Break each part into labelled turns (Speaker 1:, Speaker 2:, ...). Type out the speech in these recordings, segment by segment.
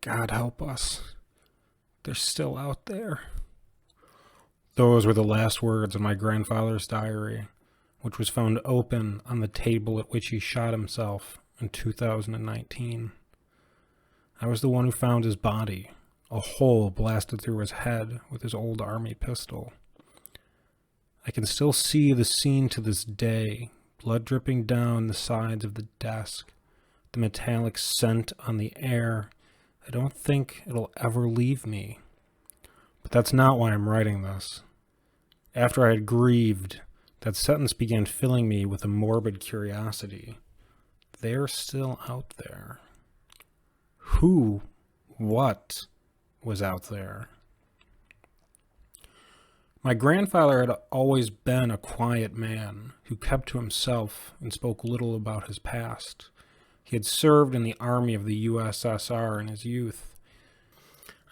Speaker 1: God help us. They're still out there. Those were the last words in my grandfather's diary, which was found open on the table at which he shot himself in 2019. I was the one who found his body, a hole blasted through his head with his old army pistol. I can still see the scene to this day, blood dripping down the sides of the desk, the metallic scent on the air. I don't think it'll ever leave me. But that's not why I'm writing this. After I had grieved, that sentence began filling me with a morbid curiosity. They're still out there. Who, what was out there? My grandfather had always been a quiet man who kept to himself and spoke little about his past. He had served in the army of the USSR in his youth,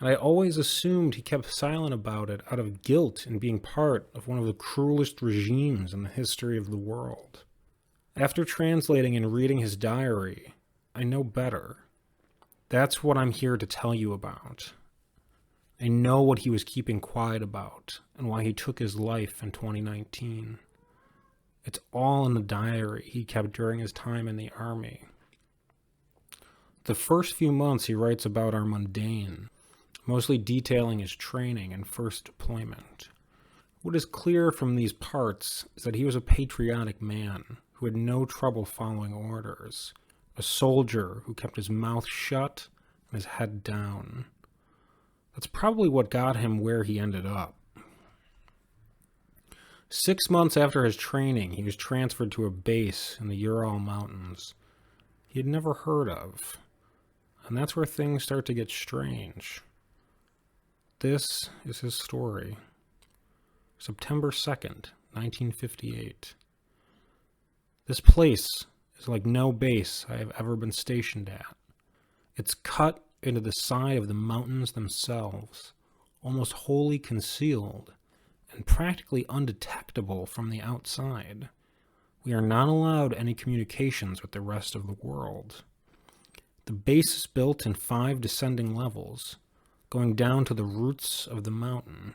Speaker 1: and I always assumed he kept silent about it out of guilt in being part of one of the cruelest regimes in the history of the world. After translating and reading his diary, I know better. That's what I'm here to tell you about. I know what he was keeping quiet about and why he took his life in 2019. It's all in the diary he kept during his time in the army. The first few months he writes about are mundane, mostly detailing his training and first deployment. What is clear from these parts is that he was a patriotic man who had no trouble following orders, a soldier who kept his mouth shut and his head down. That's probably what got him where he ended up. 6 months after his training, he was transferred to a base in the Ural Mountains he had never heard of. And that's where things start to get strange. This is his story. September 2nd, 1958. This place is like no base I have ever been stationed at. It's cut into the side of the mountains themselves, almost wholly concealed, and practically undetectable from the outside. We are not allowed any communications with the rest of the world. The base is built in 5 descending levels, going down to the roots of the mountain.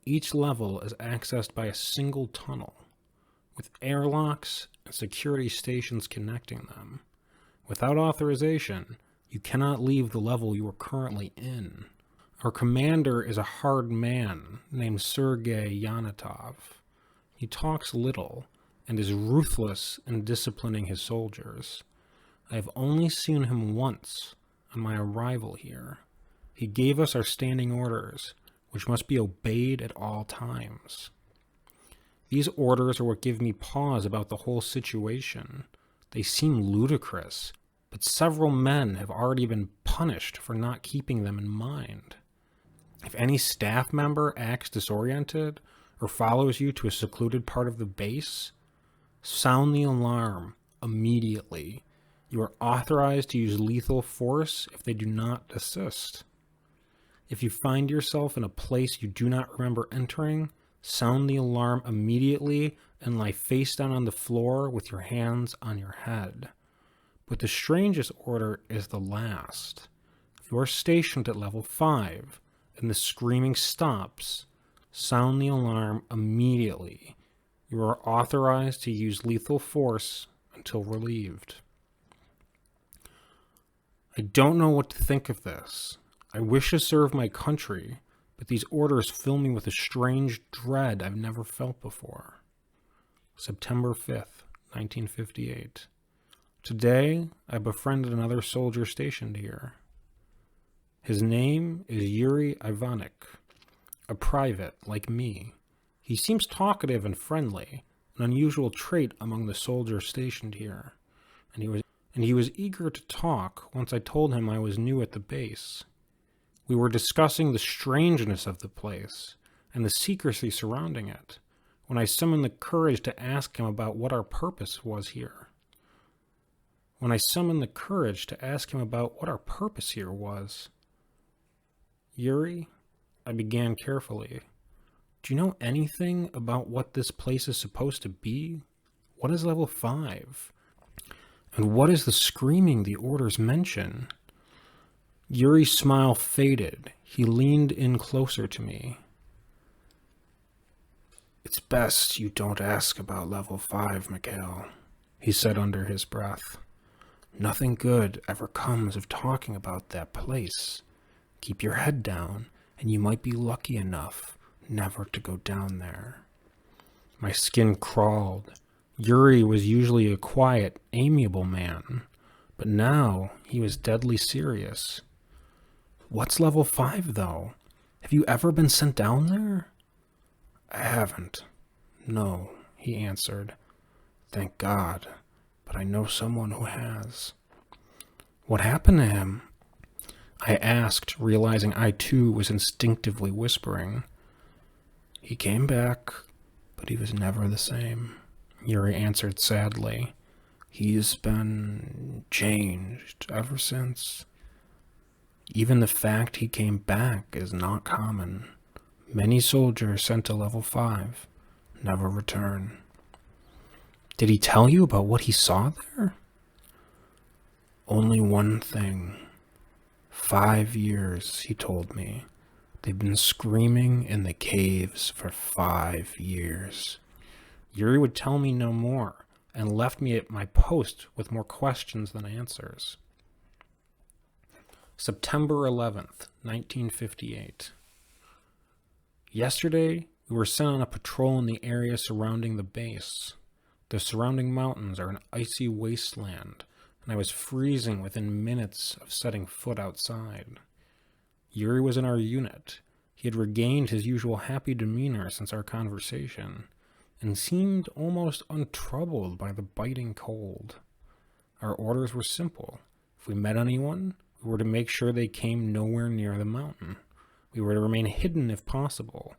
Speaker 1: Each level is accessed by a single tunnel, with airlocks and security stations connecting them. Without authorization, you cannot leave the level you are currently in. Our commander is a hard man named Sergei Dyatlov. He talks little and is ruthless in disciplining his soldiers. I have only seen him once on my arrival here. He gave us our standing orders, which must be obeyed at all times. These orders are what give me pause about the whole situation. They seem ludicrous, but several men have already been punished for not keeping them in mind. If any staff member acts disoriented or follows you to a secluded part of the base, sound the alarm immediately. You are authorized to use lethal force if they do not desist. If you find yourself in a place you do not remember entering, sound the alarm immediately and lie face down on the floor with your hands on your head. But the strangest order is the last. If you are stationed at level 5 and the screaming stops, sound the alarm immediately. You are authorized to use lethal force until relieved. I don't know what to think of this. I wish to serve my country, but these orders fill me with a strange dread I've never felt before. September 5th, 1958. Today, I befriended another soldier stationed here. His name is Yuri Ivanik, a private like me. He seems talkative and friendly, an unusual trait among the soldiers stationed here, and he was eager to talk once I told him I was new at the base. We were discussing the strangeness of the place and the secrecy surrounding it when I summoned the courage to ask him about what our purpose was here. Yuri, I began carefully. Do you know anything about what this place is supposed to be? What is level 5? And what is the screaming the orders mention? Yuri's smile faded. He leaned in closer to me. "It's best you don't ask about level 5, Mikhail," he said under his breath. "Nothing good ever comes of talking about that place. Keep your head down, and you might be lucky enough never to go down there." My skin crawled. Yuri was usually a quiet, amiable man, but now he was deadly serious. "What's level 5, though? Have you ever been sent down there?" "I haven't. No," he answered. "Thank God. But I know someone who has." "What happened to him?" I asked, realizing I too was instinctively whispering. "He came back, but he was never the same," Yuri answered sadly. "He's been changed ever since." Even the fact he came back is not common. Many soldiers sent to level 5 never return. "Did he tell you about what he saw there?" "Only one thing. 5 years, he told me. They've been screaming in the caves for 5 years. Yuri would tell me no more, and left me at my post with more questions than answers. September 11th, 1958. Yesterday, we were sent on a patrol in the area surrounding the base. The surrounding mountains are an icy wasteland, and I was freezing within minutes of setting foot outside. Yuri was in our unit. He had regained his usual happy demeanor since our conversation, and seemed almost untroubled by the biting cold. Our orders were simple. If we met anyone, we were to make sure they came nowhere near the mountain. We were to remain hidden if possible,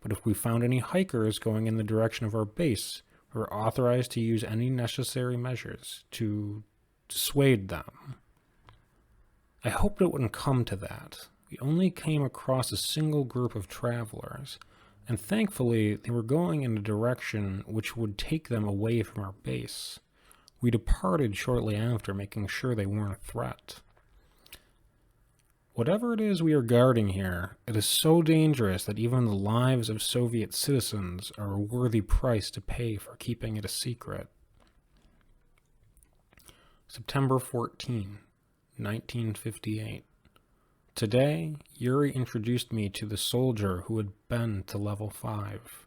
Speaker 1: but if we found any hikers going in the direction of our base, we were authorized to use any necessary measures to dissuade them. I hoped it wouldn't come to that. We only came across a single group of travelers, and thankfully they were going in a direction which would take them away from our base. We departed shortly after, making sure they weren't a threat. Whatever it is we are guarding here, it is so dangerous that even the lives of Soviet citizens are a worthy price to pay for keeping it a secret. September 14, 1958. Today, Yuri introduced me to the soldier who had been to level 5.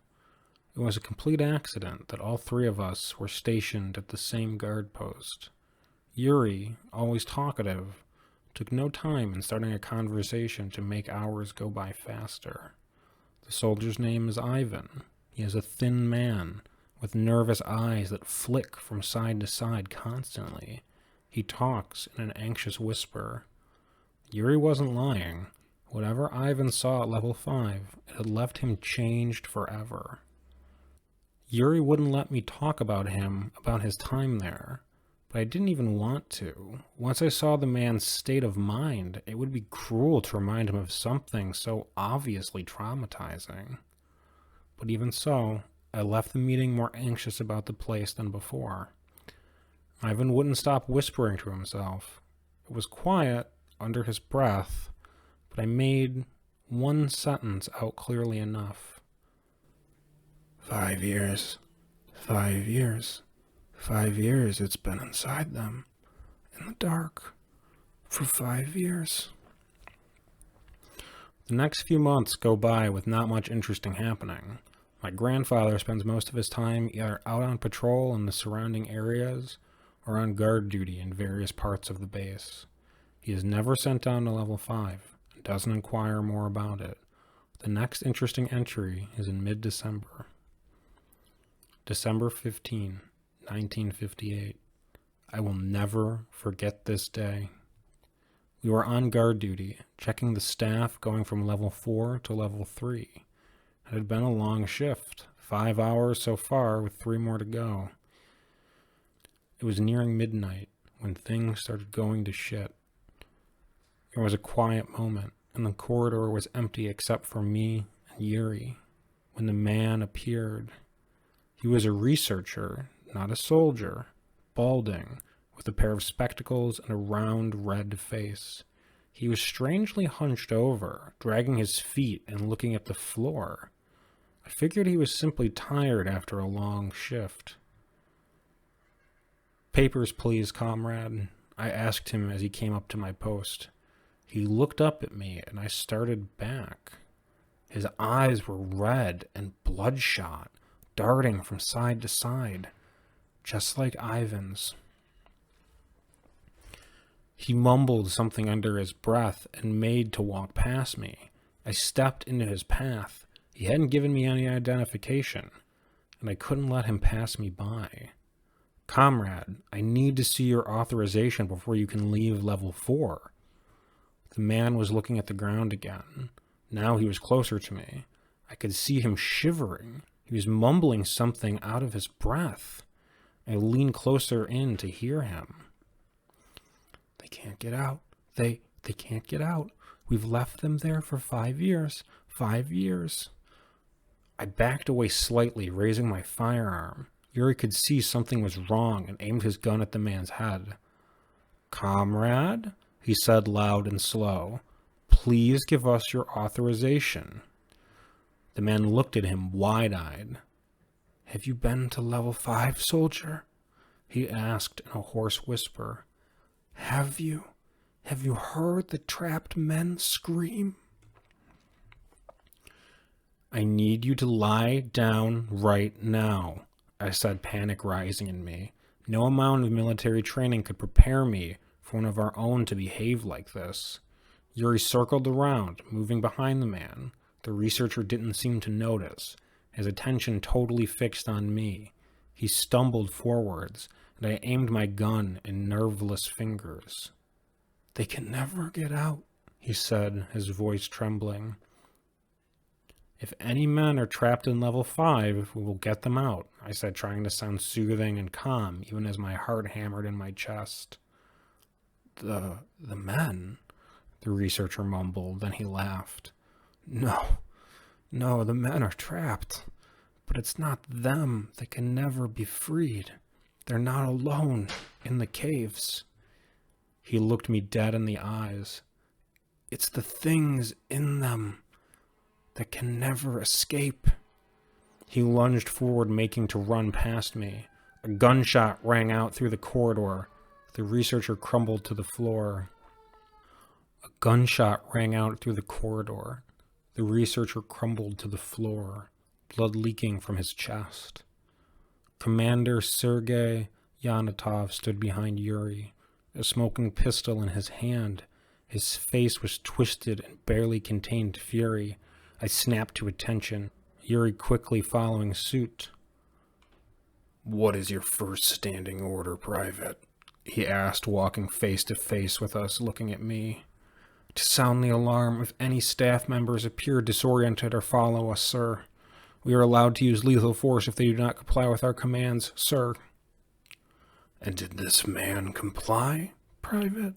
Speaker 1: It was a complete accident that all three of us were stationed at the same guard post. Yuri, always talkative, took no time in starting a conversation to make hours go by faster. The soldier's name is Ivan. He is a thin man with nervous eyes that flick from side to side constantly. He talks in an anxious whisper. Yuri wasn't lying. Whatever Ivan saw at level 5, it had left him changed forever. Yuri wouldn't let me talk about his time there, but I didn't even want to. Once I saw the man's state of mind, it would be cruel to remind him of something so obviously traumatizing. But even so, I left the meeting more anxious about the place than before. Ivan wouldn't stop whispering to himself. It was quiet, under his breath, but I made one sentence out clearly enough. 5 years. 5 years. 5 years it's been inside them, in the dark, for 5 years. The next few months go by with not much interesting happening. My grandfather spends most of his time either out on patrol in the surrounding areas or on guard duty in various parts of the base. He is never sent down to level 5 and doesn't inquire more about it. The next interesting entry is in mid-December. December 15, 1958. I will never forget this day. We were on guard duty, checking the staff going from level 4 to level 3. It had been a long shift, 5 hours so far with 3 more to go. It was nearing midnight when things started going to shit. There was a quiet moment, and the corridor was empty except for me and Yuri, when the man appeared. He was a researcher, not a soldier, balding, with a pair of spectacles and a round red face. He was strangely hunched over, dragging his feet and looking at the floor. I figured he was simply tired after a long shift. "Papers, please, comrade," I asked him as he came up to my post. He looked up at me, and I started back. His eyes were red and bloodshot, darting from side to side, just like Ivan's. He mumbled something under his breath and made to walk past me. I stepped into his path. He hadn't given me any identification, and I couldn't let him pass me by. "Comrade, I need to see your authorization before you can leave level 4. The man was looking at the ground again. Now he was closer to me. I could see him shivering. He was mumbling something out of his breath. I leaned closer in to hear him. "They can't get out. They can't get out. We've left them there for 5 years. 5 years. I backed away slightly, raising my firearm. Yuri could see something was wrong and aimed his gun at the man's head. "Comrade," he said loud and slow, "please give us your authorization." The man looked at him wide-eyed. "Have you been to level 5, soldier?" he asked in a hoarse whisper. Have you heard the trapped men scream?" "I need you to lie down right now," I said, panic rising in me. No amount of military training could prepare me for one of our own to behave like this. Yuri circled around, moving behind the man. The researcher didn't seem to notice, his attention totally fixed on me. He stumbled forwards, and I aimed my gun in nerveless fingers. "They can never get out," he said, his voice trembling. "If any men are trapped in level 5, we will get them out," I said, trying to sound soothing and calm, even as my heart hammered in my chest. The men?" the researcher mumbled, then he laughed. No, the men are trapped. But it's not them that can never be freed. They're not alone in the caves." He looked me dead in the eyes. "It's the things in them that can never escape." He lunged forward, making to run past me. A gunshot rang out through the corridor. The researcher crumbled to the floor. The researcher crumbled to the floor, blood leaking from his chest. Commander Sergei Dyatlov stood behind Yuri, a smoking pistol in his hand. His face was twisted and barely contained fury. I snapped to attention, Yuri quickly following suit. "What is your first standing order, Private?" he asked, walking face to face with us, looking at me. "To sound the alarm if any staff members appear disoriented or follow us, sir. We are allowed to use lethal force if they do not comply with our commands, sir." "And did this man comply, Private?"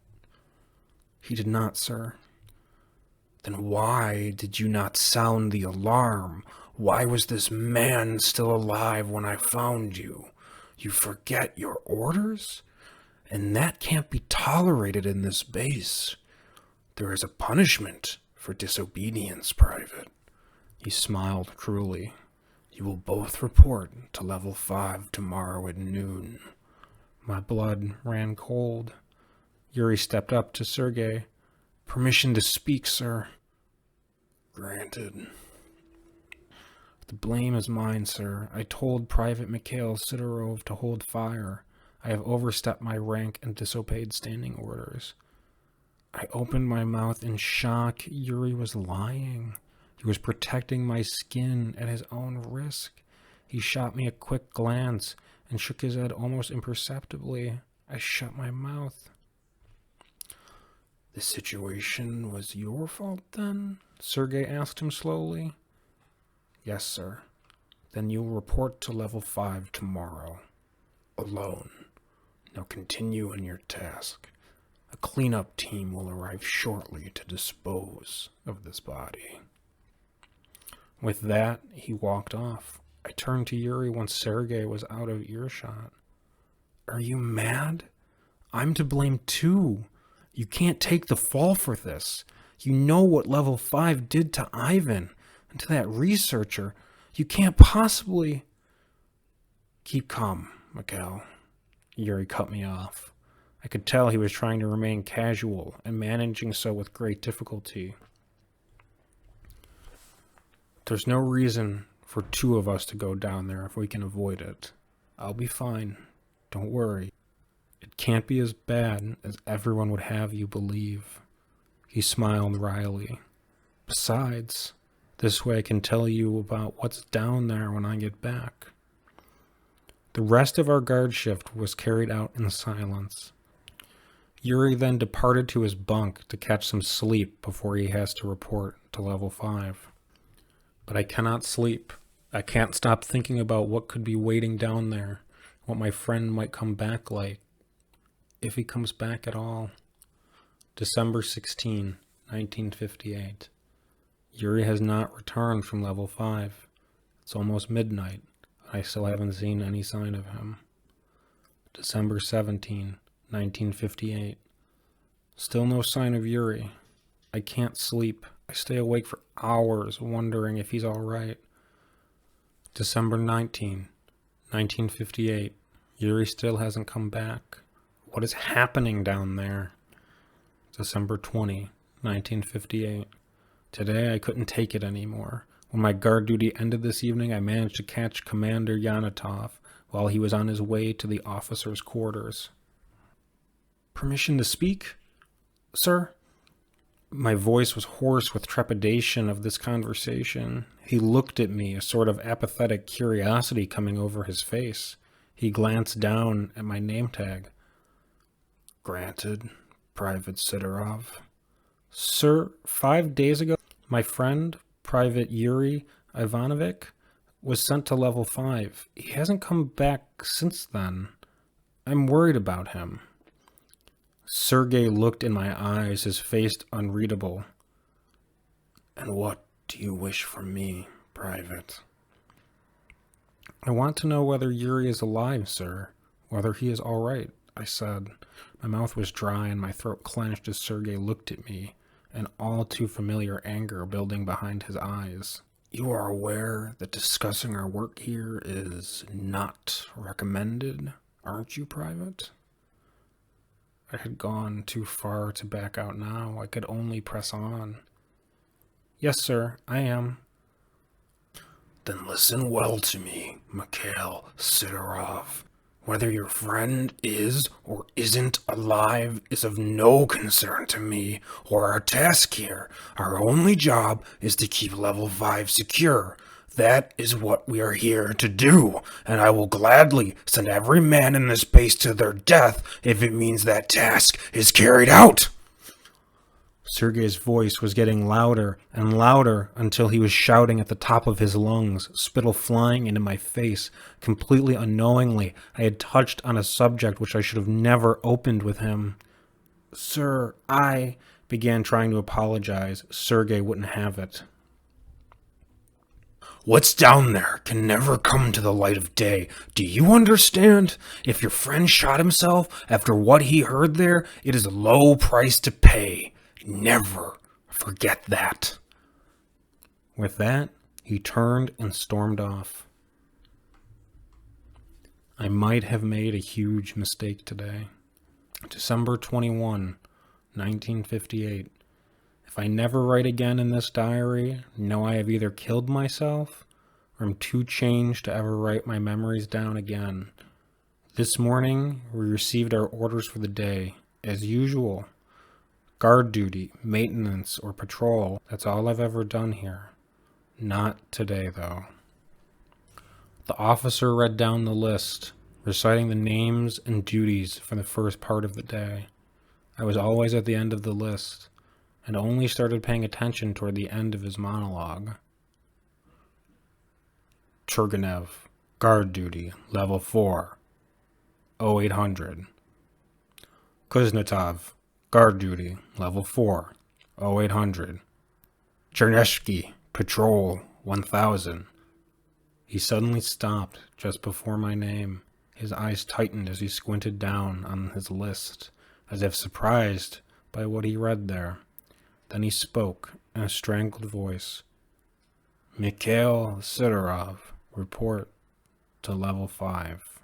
Speaker 1: "He did not, sir." "Then why did you not sound the alarm? Why was this man still alive when I found you? You forget your orders? And that can't be tolerated in this base. There is a punishment for disobedience, Private." He smiled cruelly. "You will both report to level 5 tomorrow at noon." My blood ran cold. Yuri stepped up to Sergei. "Permission to speak, sir." "Granted." "The blame is mine, sir. I told Private Mikhail Sidorov to hold fire. I have overstepped my rank and disobeyed standing orders." I opened my mouth in shock. Yuri was lying. He was protecting my skin at his own risk. He shot me a quick glance and shook his head almost imperceptibly. I shut my mouth. "The situation was your fault, then?" Sergei asked him slowly. "Yes, sir." "Then you'll report to level 5 tomorrow. Alone. Now continue on your task. A cleanup team will arrive shortly to dispose of this body." With that, he walked off. I turned to Yuri once Sergei was out of earshot. "Are you mad? I'm to blame too. You can't take the fall for this. You know what level 5 did to Ivan and to that researcher. You can't possibly... Keep calm, Mikhail. Yuri cut me off. I could tell he was trying to remain casual and managing so with great difficulty. There's no reason for two of us to go down there if we can avoid it. I'll be fine. Don't worry. It can't be as bad as everyone would have you believe. He smiled wryly. Besides, this way I can tell you about what's down there when I get back. The rest of our guard shift was carried out in silence. Yuri then departed to his bunk to catch some sleep before he has to report to level 5. But I cannot sleep. I can't stop thinking about what could be waiting down there, what my friend might come back like, if he comes back at all. December 16, 1958. Yuri has not returned from level 5. It's almost midnight. I still haven't seen any sign of him. December 17, 1958. Still no sign of Yuri. I can't sleep. I stay awake for hours wondering if he's all right. December 19, 1958. Yuri still hasn't come back. What is happening down there? December 20, 1958. Today I couldn't take it anymore. When my guard duty ended this evening, I managed to catch Commander Dyatlov while he was on his way to the officers' quarters. Permission to speak, sir? My voice was hoarse with trepidation of this conversation. He looked at me, a sort of apathetic curiosity coming over his face. He glanced down at my name tag. Granted, Private Sidorov. Sir, 5 days ago, my friend, Private Yuri Ivanovich, was sent to level 5. He hasn't come back since then. I'm worried about him. Sergei looked in my eyes, his face unreadable. And what do you wish from me, Private? I want to know whether Yuri is alive, sir. Whether he is all right, I said. My mouth was dry and my throat clenched as Sergei looked at me, an all too familiar anger building behind his eyes. You are aware that discussing our work here is not recommended, aren't you, Private? I had gone too far to back out now. I could only press on. Yes, sir, I am. Then listen well to me, Mikhail Sidorov. Whether your friend is or isn't alive is of no concern to me or our task here. Our only job is to keep level 5 secure. That is what we are here to do, and I will gladly send every man in this base to their death if it means that task is carried out. Sergei's voice was getting louder and louder until he was shouting at the top of his lungs, spittle flying into my face. Completely unknowingly, I had touched on a subject which I should have never opened with him. Sir, I began trying to apologize. Sergei wouldn't have it. What's down there can never come to the light of day. Do you understand? If your friend shot himself after what he heard there, it is a low price to pay. Never forget that. With that, he turned and stormed off. I might have made a huge mistake today. December 21, 1958. If I never write again in this diary, know I have either killed myself or am too changed to ever write my memories down again. This morning, we received our orders for the day. As usual, guard duty, maintenance, or patrol. That's all I've ever done here. Not today, though. The officer read down the list, reciting the names and duties for the first part of the day. I was always at the end of the list, and only started paying attention toward the end of his monologue. Turgenev, guard duty, level 4, 0800. Kuznetsov, guard duty, level 4, 0800. Cherneshky, patrol, 1000. He suddenly stopped just before my name. His eyes tightened as he squinted down on his list, as if surprised by what he read there. Then he spoke in a strangled voice. Mikhail Sidorov, report to level 5.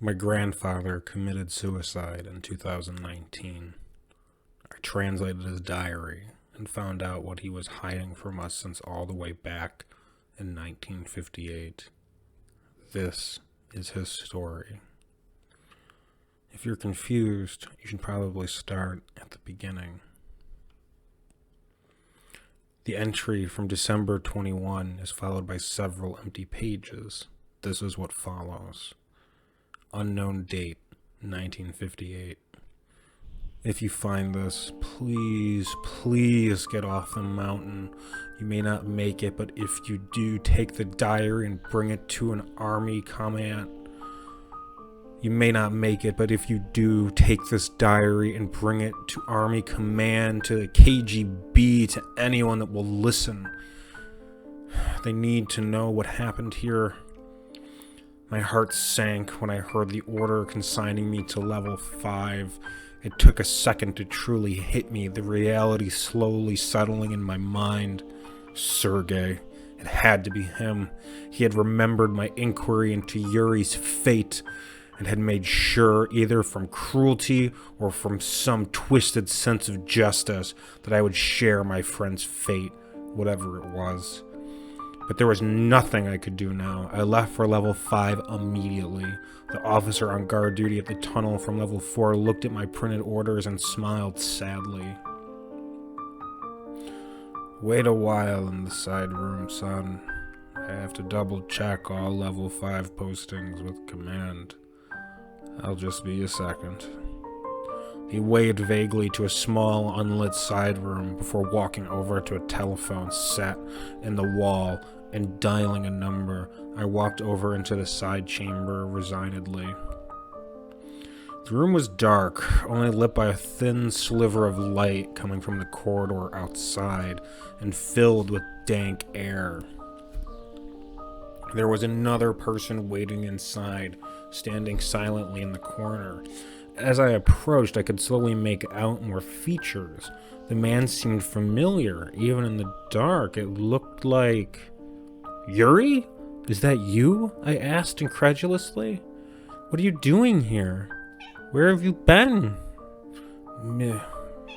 Speaker 1: My grandfather committed suicide in 2019. I translated his diary and found out what he was hiding from us since all the way back in 1958. This is his story. If you're confused, you should probably start at the beginning. The entry from December 21 is followed by several empty pages. This is what follows. Unknown date, 1958. If you find this, please get off the mountain. You may not make it, but if you do, take the diary and bring it to an army command. You may not make it, but if you do, take this diary and bring it to army command, to the KGB, to anyone that will listen. They need to know what happened here. My heart sank when I heard the order consigning me to level 5. It took a second to truly hit me, the reality slowly settling in my mind. Sergei. It had to be him. He had remembered my inquiry into Yuri's fate and had made sure, either from cruelty or from some twisted sense of justice, that I would share my friend's fate, whatever it was. But there was nothing I could do now. I left for level 5 immediately. The officer on guard duty at the tunnel from level 4 looked at my printed orders and smiled sadly. Wait a while in the side room, son. I have to double check all level 5 postings with command. I'll just be a second. He waved vaguely to a small, unlit side room before walking over to a telephone set in the wall and dialing a number. I walked over into the side chamber resignedly. The room was dark, only lit by a thin sliver of light coming from the corridor outside, and filled with dank air. There was another person waiting inside, standing silently in the corner. As I approached, I could slowly make out more features. The man seemed familiar, even in the dark. It looked like... Yuri? Is that you? I asked incredulously. What are you doing here? Where have you been?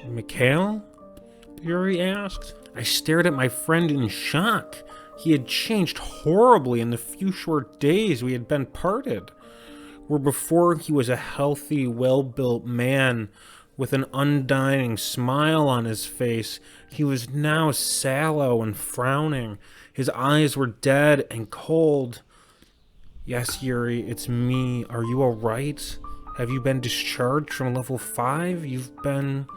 Speaker 1: Mikhail? Yuri asked. I stared at my friend in shock. He had changed horribly in the few short days we had been parted. Where before he was a healthy, well-built man with an undying smile on his face, he was now sallow and frowning. His eyes were dead and cold. Yes, Yuri, it's me. Are you all right? Have you been discharged from level 5? You've been...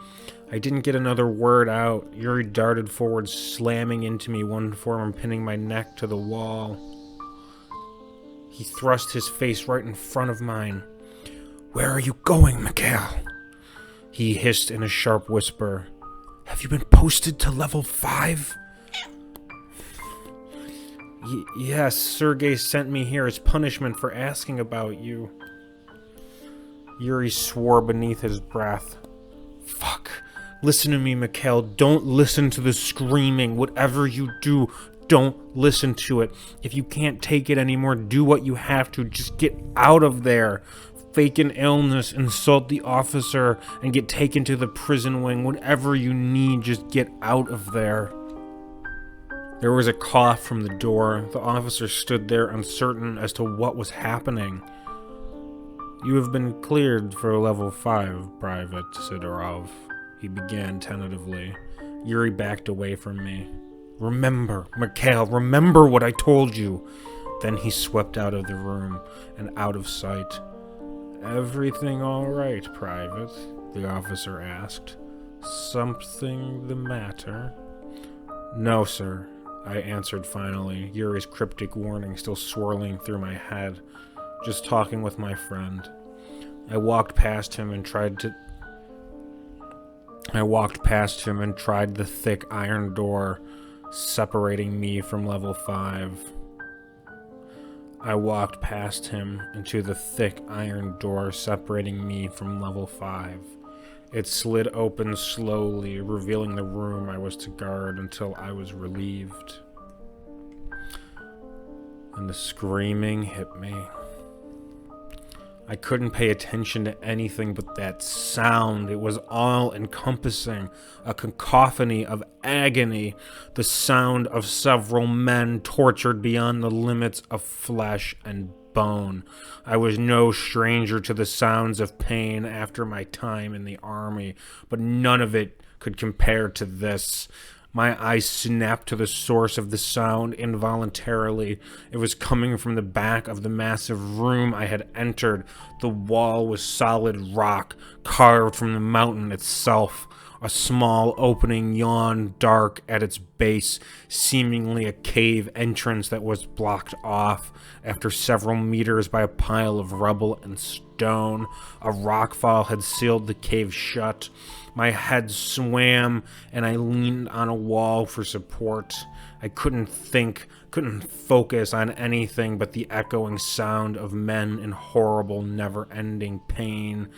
Speaker 1: I didn't get another word out. Yuri darted forward, slamming into me, one form and pinning my neck to the wall. He thrust his face right in front of mine. Where are you going, Mikhail? He hissed in a sharp whisper. Have you been posted to level 5? Yes, Sergei sent me here as punishment for asking about you. Yuri swore beneath his breath. Fuck. Listen to me, Mikhail. Don't listen to the screaming. Whatever you do, don't listen to it. If you can't take it anymore, do what you have to. Just get out of there. Fake an illness, insult the officer, and get taken to the prison wing. Whatever you need, just get out of there. There was a cough from the door. The officer stood there, uncertain as to what was happening. You have been cleared for level 5, Private Sidorov, he began tentatively. Yuri backed away from me. Remember, Mikhail, remember what I told you. Then he swept out of the room and out of sight. Everything all right, Private? The officer asked. Something the matter? No, sir, I answered finally, Yuri's cryptic warning still swirling through my head. just talking with my friend. I walked past him and tried the thick iron door separating me from level 5. I walked past him into the thick iron door separating me from level 5. It slid open slowly, revealing the room I was to guard until I was relieved. And the screaming hit me. I couldn't pay attention to anything but that sound. It was all-encompassing, a cacophony of agony, the sound of several men tortured beyond the limits of flesh and bone. I was no stranger to the sounds of pain after my time in the army, but none of it could compare to this. My eyes snapped to the source of the sound involuntarily. It was coming from the back of the massive room I had entered. The wall was solid rock, carved from the mountain itself. A small opening yawned dark at its base, seemingly a cave entrance that was blocked off after several meters by a pile of rubble and stone. A rockfall had sealed the cave shut. My head swam, and I leaned on a wall for support. I couldn't focus on anything but the echoing sound of men in horrible, never-ending pain.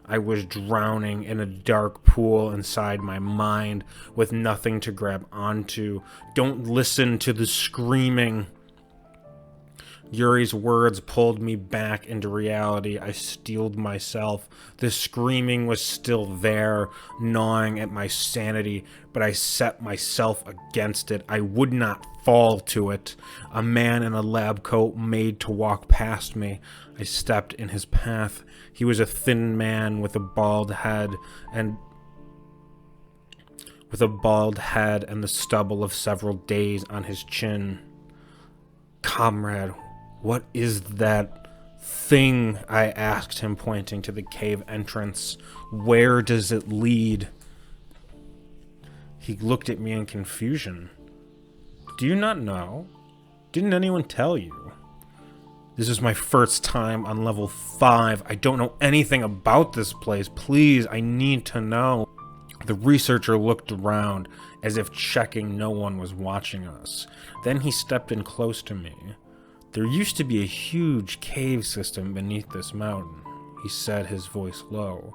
Speaker 1: I was drowning in a dark pool inside my mind, with nothing to grab onto. Don't listen to the screaming. Yuri's words pulled me back into reality. I steeled myself. The screaming was still there, gnawing at my sanity, but I set myself against it. I would not fall to it. A man in a lab coat made to walk past me. I stepped in his path. He was a thin man with a bald head and the stubble of several days on his chin. "Comrade, what is that thing?" I asked him, pointing to the cave entrance. "Where does it lead?" He looked at me in confusion. "Do you not know? Didn't anyone tell you? This is my first time on level 5. I don't know anything about this place. Please, I need to know." The researcher looked around, as if checking no one was watching us. Then he stepped in close to me. "There used to be a huge cave system beneath this mountain," he said, his voice low.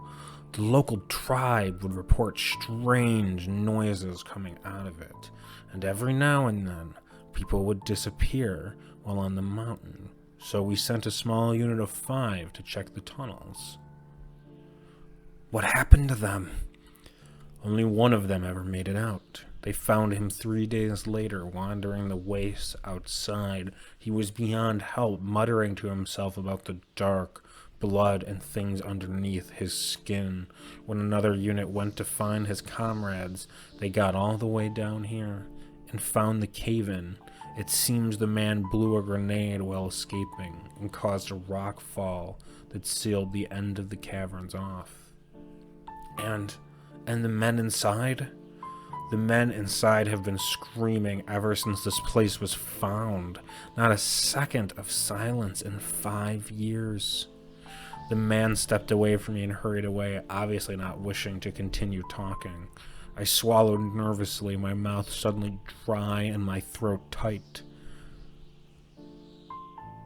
Speaker 1: "The local tribe would report strange noises coming out of it, and every now and then people would disappear while on the mountain. So we sent a small unit of 5 to check the tunnels." "What happened to them?" "Only one of them ever made it out. They found him 3 days later, wandering the wastes outside. He was beyond help, muttering to himself about the dark, blood, and things underneath his skin. When another unit went to find his comrades, they got all the way down here and found the cave-in. It seems the man blew a grenade while escaping and caused a rock fall that sealed the end of the caverns off." And the men inside? "The men inside have been screaming ever since this place was found. Not a second of silence in 5 years. The man stepped away from me and hurried away, obviously not wishing to continue talking. I swallowed nervously, my mouth suddenly dry and my throat tight.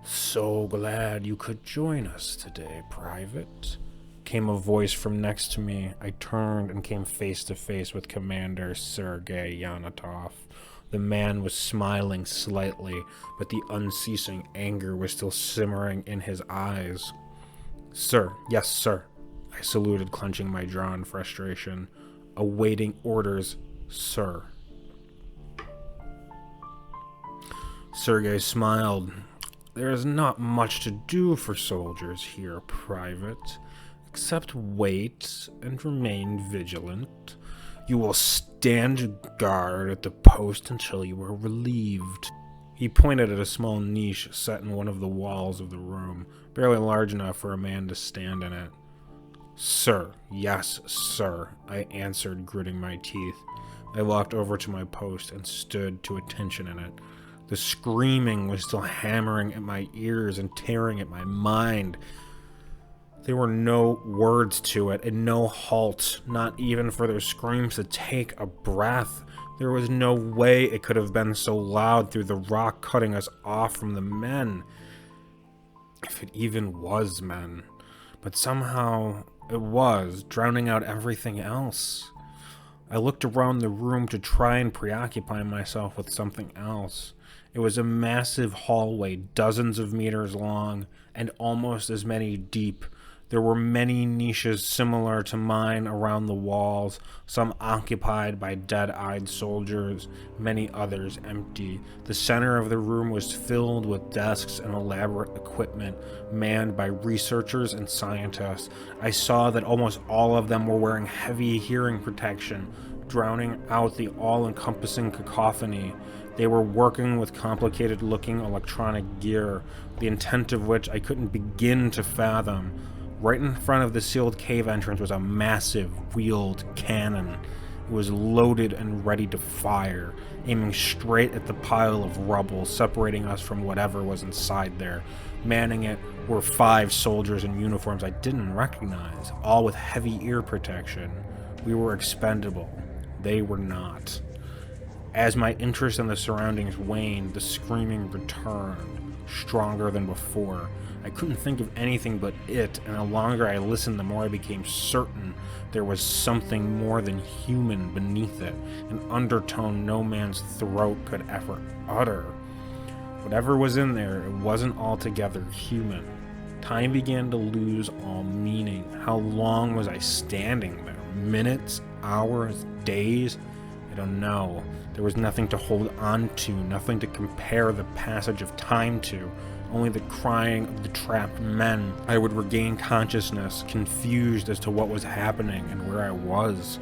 Speaker 1: "So glad you could join us today, Private," came a voice from next to me. I turned and came face to face with Commander Sergei Dyatlov. The man was smiling slightly, but the unceasing anger was still simmering in his eyes. "Sir, yes, sir," I saluted, clenching my jaw in frustration. "Awaiting orders, sir." Sergei smiled. "There is not much to do for soldiers here, Private, except wait and remain vigilant. You will stand guard at the post until you are relieved." He pointed at a small niche set in one of the walls of the room, barely large enough for a man to stand in it. "Sir, yes, sir," I answered, gritting my teeth. I walked over to my post and stood to attention in it. The screaming was still hammering at my ears and tearing at my mind. There were no words to it, and no halt, not even for their screams to take a breath. There was no way it could have been so loud through the rock cutting us off from the men. If it even was men. But somehow it was, drowning out everything else. I looked around the room to try and preoccupy myself with something else. It was a massive hallway, dozens of meters long, and almost as many deep. There were many niches similar to mine around the walls, some occupied by dead-eyed soldiers, many others empty. The center of the room was filled with desks and elaborate equipment, manned by researchers and scientists. I saw that almost all of them were wearing heavy hearing protection, drowning out the all-encompassing cacophony. They were working with complicated-looking electronic gear, the intent of which I couldn't begin to fathom. Right in front of the sealed cave entrance was a massive wheeled cannon. It was loaded and ready to fire, aiming straight at the pile of rubble separating us from whatever was inside there. Manning it were 5 soldiers in uniforms I didn't recognize, all with heavy ear protection. We were expendable. They were not. As my interest in the surroundings waned, the screaming returned, stronger than before. I couldn't think of anything but it, and the longer I listened, the more I became certain there was something more than human beneath it, an undertone no man's throat could ever utter. Whatever was in there, it wasn't altogether human. Time began to lose all meaning. How long was I standing there? Minutes? Hours? Days? I don't know. There was nothing to hold on to, nothing to compare the passage of time to. Only the crying of the trapped men. I would regain consciousness, confused as to what was happening and where I was.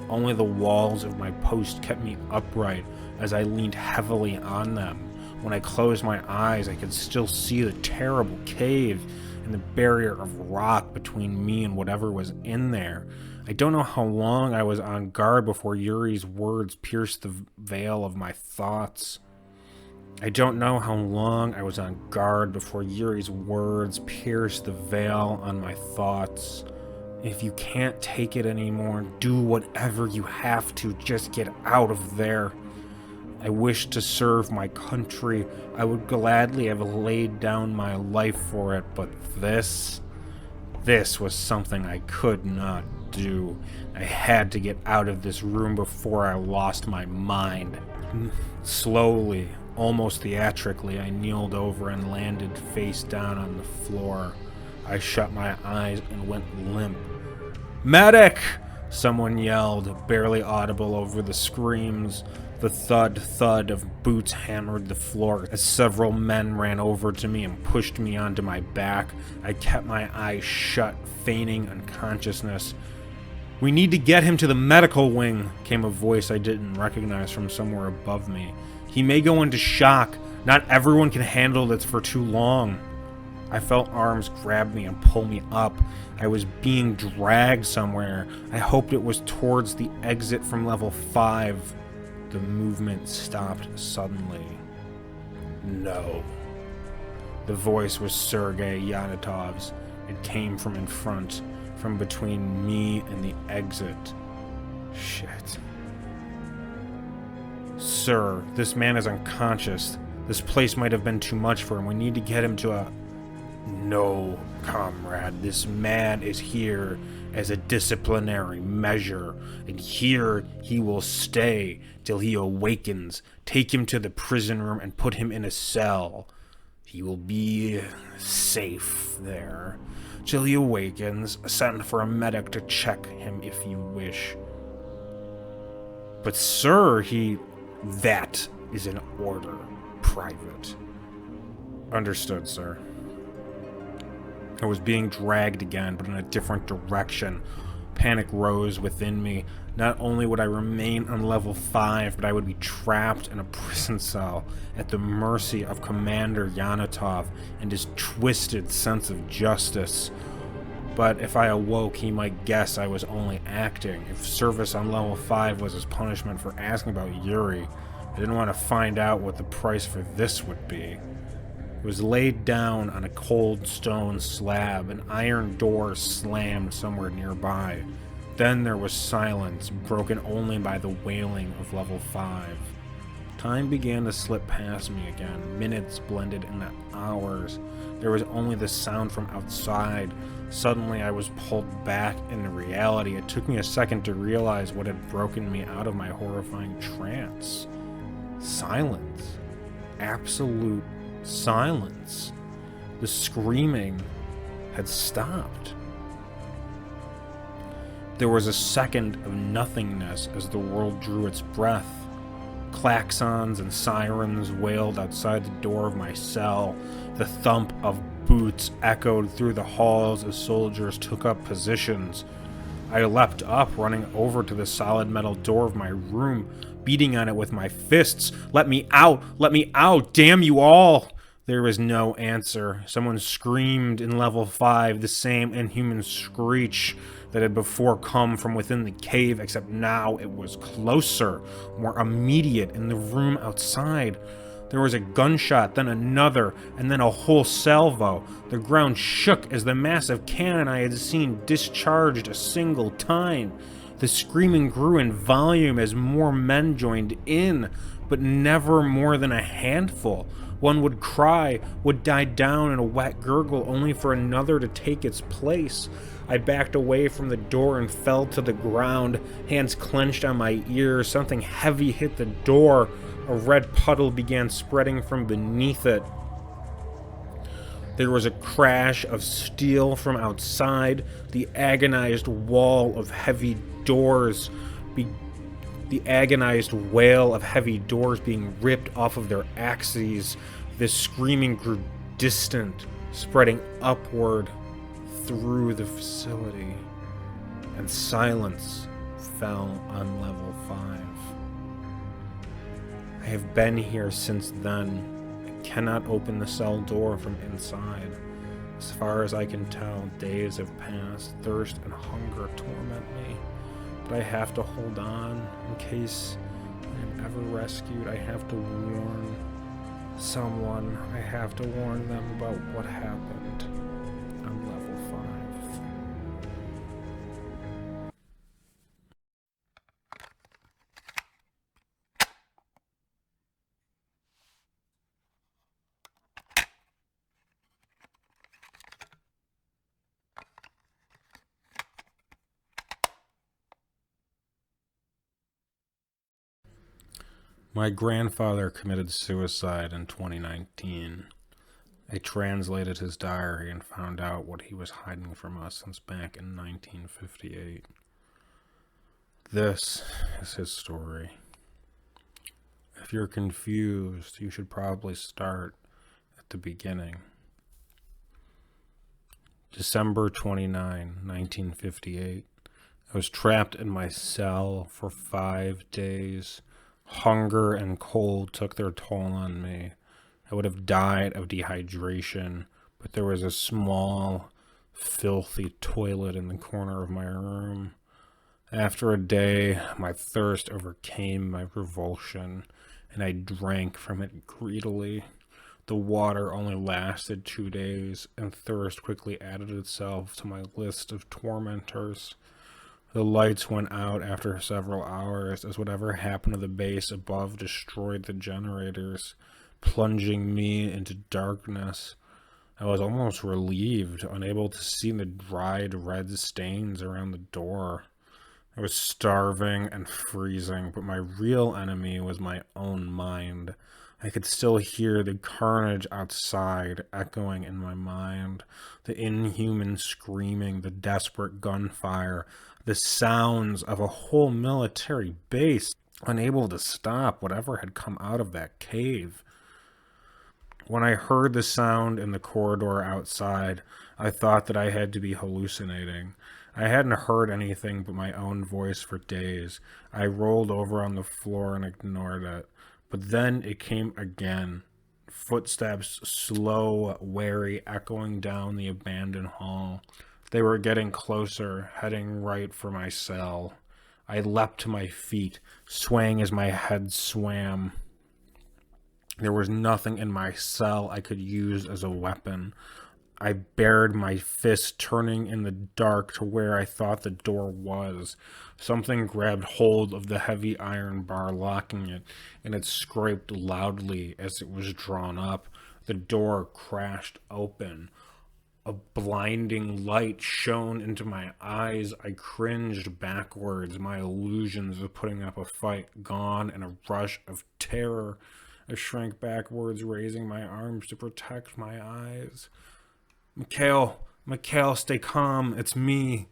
Speaker 1: Only the walls of my post kept me upright as I leaned heavily on them. When I closed my eyes, I could still see the terrible cave and the barrier of rock between me and whatever was in there. I don't know how long I was on guard before Yuri's words pierced the veil of my thoughts. I don't know how long I was on guard before Yuri's words pierced the veil on my thoughts. If you can't take it anymore, do whatever you have to, just get out of there. I wish to serve my country. I would gladly have laid down my life for it, but this was something I could not do. I had to get out of this room before I lost my mind. Slowly, almost theatrically, I kneeled over and landed face down on the floor. I shut my eyes and went limp. "Medic!" someone yelled, barely audible over the screams. The thud of boots hammered the floor as several men ran over to me and pushed me onto my back. I kept my eyes shut, feigning unconsciousness. "We need to get him to the medical wing," came a voice I didn't recognize from somewhere above me. "He may go into shock. Not everyone can handle this for too long." I felt arms grab me and pull me up. I was being dragged somewhere. I hoped it was towards the exit from level 5. The movement stopped suddenly. "No." The voice was Sergei Dyatov's. It came from in front, from between me and the exit. Shit. "Sir, this man is unconscious. This place might have been too much for him. We need to get him to a..." "No, comrade. This man is here as a disciplinary measure, and here he will stay till he awakens. Take him to the prison room and put him in a cell. He will be safe there till he awakens. Send for a medic to check him if you wish." "But sir, That is an order. Private." "Understood, sir." I was being dragged again, but in a different direction. Panic rose within me. Not only would I remain on level 5, but I would be trapped in a prison cell at the mercy of Commander Dyatlov and his twisted sense of justice. But if I awoke, he might guess I was only acting. If service on level 5 was his punishment for asking about Yuri, I didn't want to find out what the price for this would be. It was laid down on a cold stone slab, an iron door slammed somewhere nearby. Then there was silence, broken only by the wailing of level 5. Time began to slip past me again. Minutes blended into hours. There was only the sound from outside. Suddenly I was pulled back into reality. It took me a second to realize what had broken me out of my horrifying trance. Silence. Absolute silence. The screaming had stopped. There was a second of nothingness as the world drew its breath. Klaxons and sirens wailed outside the door of my cell. The thump of boots echoed through the halls as soldiers took up positions. I leapt up, running over to the solid metal door of my room, beating on it with my fists. "Let me out! Let me out! Damn you all!" There was no answer. Someone screamed in level 5, the same inhuman screech that had before come from within the cave, except now it was closer, more immediate, in the room outside. There was a gunshot, then another, and then a whole salvo. The ground shook as the massive cannon I had seen discharged a single time. The screaming grew in volume as more men joined in, but never more than a handful. One would cry, would die down in a wet gurgle, only for another to take its place. I backed away from the door and fell to the ground, hands clenched on my ears. Something heavy hit the door. A red puddle began spreading from beneath it. There was a crash of steel from outside, the agonized wall of heavy doors, the agonized wail of heavy doors being ripped off of their axes. This screaming grew distant, spreading upward through the facility, and silence fell on level 5. I have been here since then. I cannot open the cell door from inside. As far as I can tell, days have passed. Thirst and hunger torment me. But I have to hold on in case I am ever rescued. I have to warn someone. I have to warn them about what happened on level 5. My grandfather committed suicide in 2019. I translated his diary and found out what he was hiding from us since back in 1958. This is his story. If you're confused, you should probably start at the beginning. December 29, 1958. I was trapped in my cell for 5 days. Hunger and cold took their toll on me. I would have died of dehydration, but there was a small, filthy toilet in the corner of my room. After a day, my thirst overcame my revulsion, and I drank from it greedily. The water only lasted 2 days, and thirst quickly added itself to my list of tormentors. The lights went out after several hours as whatever happened to the base above destroyed the generators, plunging me into darkness. I was almost relieved, unable to see the dried red stains around the door. I was starving and freezing, but my real enemy was my own mind. I could still hear the carnage outside echoing in my mind, the inhuman screaming, the desperate gunfire, the sounds of a whole military base, unable to stop whatever had come out of that cave. When I heard the sound in the corridor outside, I thought that I had to be hallucinating. I hadn't heard anything but my own voice for days. I rolled over on the floor and ignored it. But then it came again. Footsteps, slow, wary, echoing down the abandoned hall. They were getting closer, heading right for my cell. I leapt to my feet, swaying as my head swam. There was nothing in my cell I could use as a weapon. I bared my fist, turning in the dark to where I thought the door was. Something grabbed hold of the heavy iron bar, locking it, and it scraped loudly as it was drawn up. The door crashed open. A blinding light shone into my eyes. I cringed backwards, my illusions of putting up a fight gone in a rush of terror. I shrank backwards, raising my arms to protect my eyes. Mikhail, stay calm. It's me.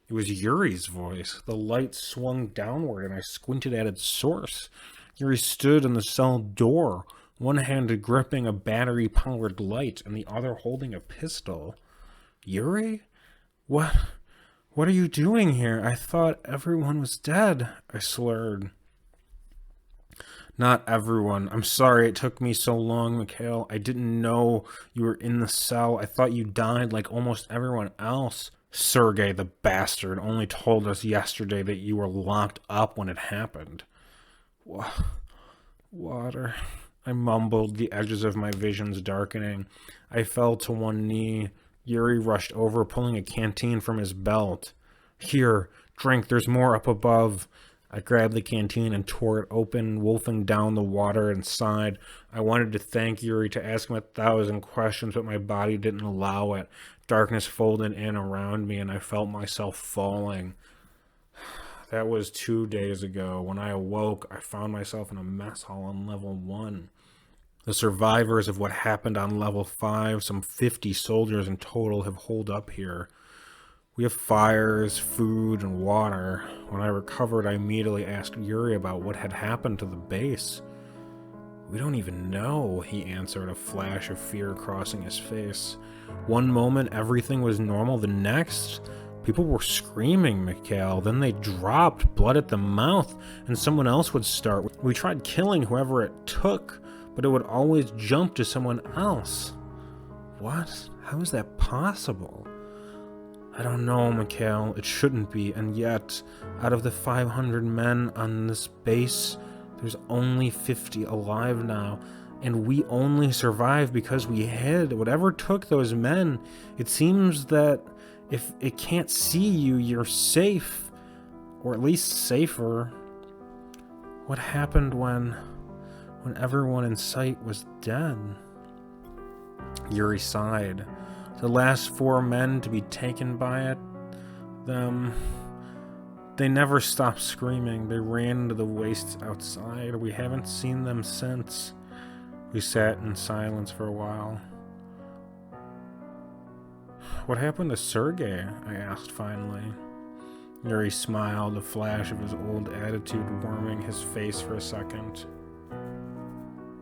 Speaker 1: It was Yuri's voice. The light swung downward, and I squinted at its source. Yuri stood in the cell door, one hand gripping a battery-powered light, and the other holding a pistol. Yuri? What are you doing here? I thought everyone was dead, I slurred. Not everyone. I'm sorry it took me so long, Mikhail. I didn't know you were in the cell. I thought you died like almost everyone else. Sergei, the bastard, only told us yesterday that you were locked up when it happened. Water. I mumbled, the edges of my visions darkening. I fell to one knee. Yuri rushed over, pulling a canteen from his belt. Here, drink. There's more up above. I grabbed the canteen and tore it open, wolfing down the water inside. I wanted to thank Yuri, to ask him 1,000 questions, but my body didn't allow it. Darkness folded in around me, and I felt myself falling. That was 2 days ago. When I awoke, I found myself in a mess hall on level 1. The survivors of what happened on level 5, some 50 soldiers in total, have holed up here. We have fires, food, and water. When I recovered, I immediately asked Yuri about what had happened to the base. We don't even know, he answered, a flash of fear crossing his face. One moment, everything was normal. The next, people were screaming, Mikhail. Then they dropped, blood at the mouth, and someone else would start. We tried killing whoever it took, but it would always jump to someone else. What? How is that possible? I don't know, Mikhail. It shouldn't be, and yet, out of the 500 men on this base, there's only 50 alive now, and we only survived because we hid. Whatever took those men, it seems that if it can't see you, you're safe, or at least safer. What happened when everyone in sight was dead? Yuri sighed. The last 4 men to be taken by it, they never stopped screaming. They ran into the wastes outside. We haven't seen them since. We sat in silence for a while. What happened to Sergei? I asked finally. Yuri smiled, a flash of his old attitude warming his face for a second.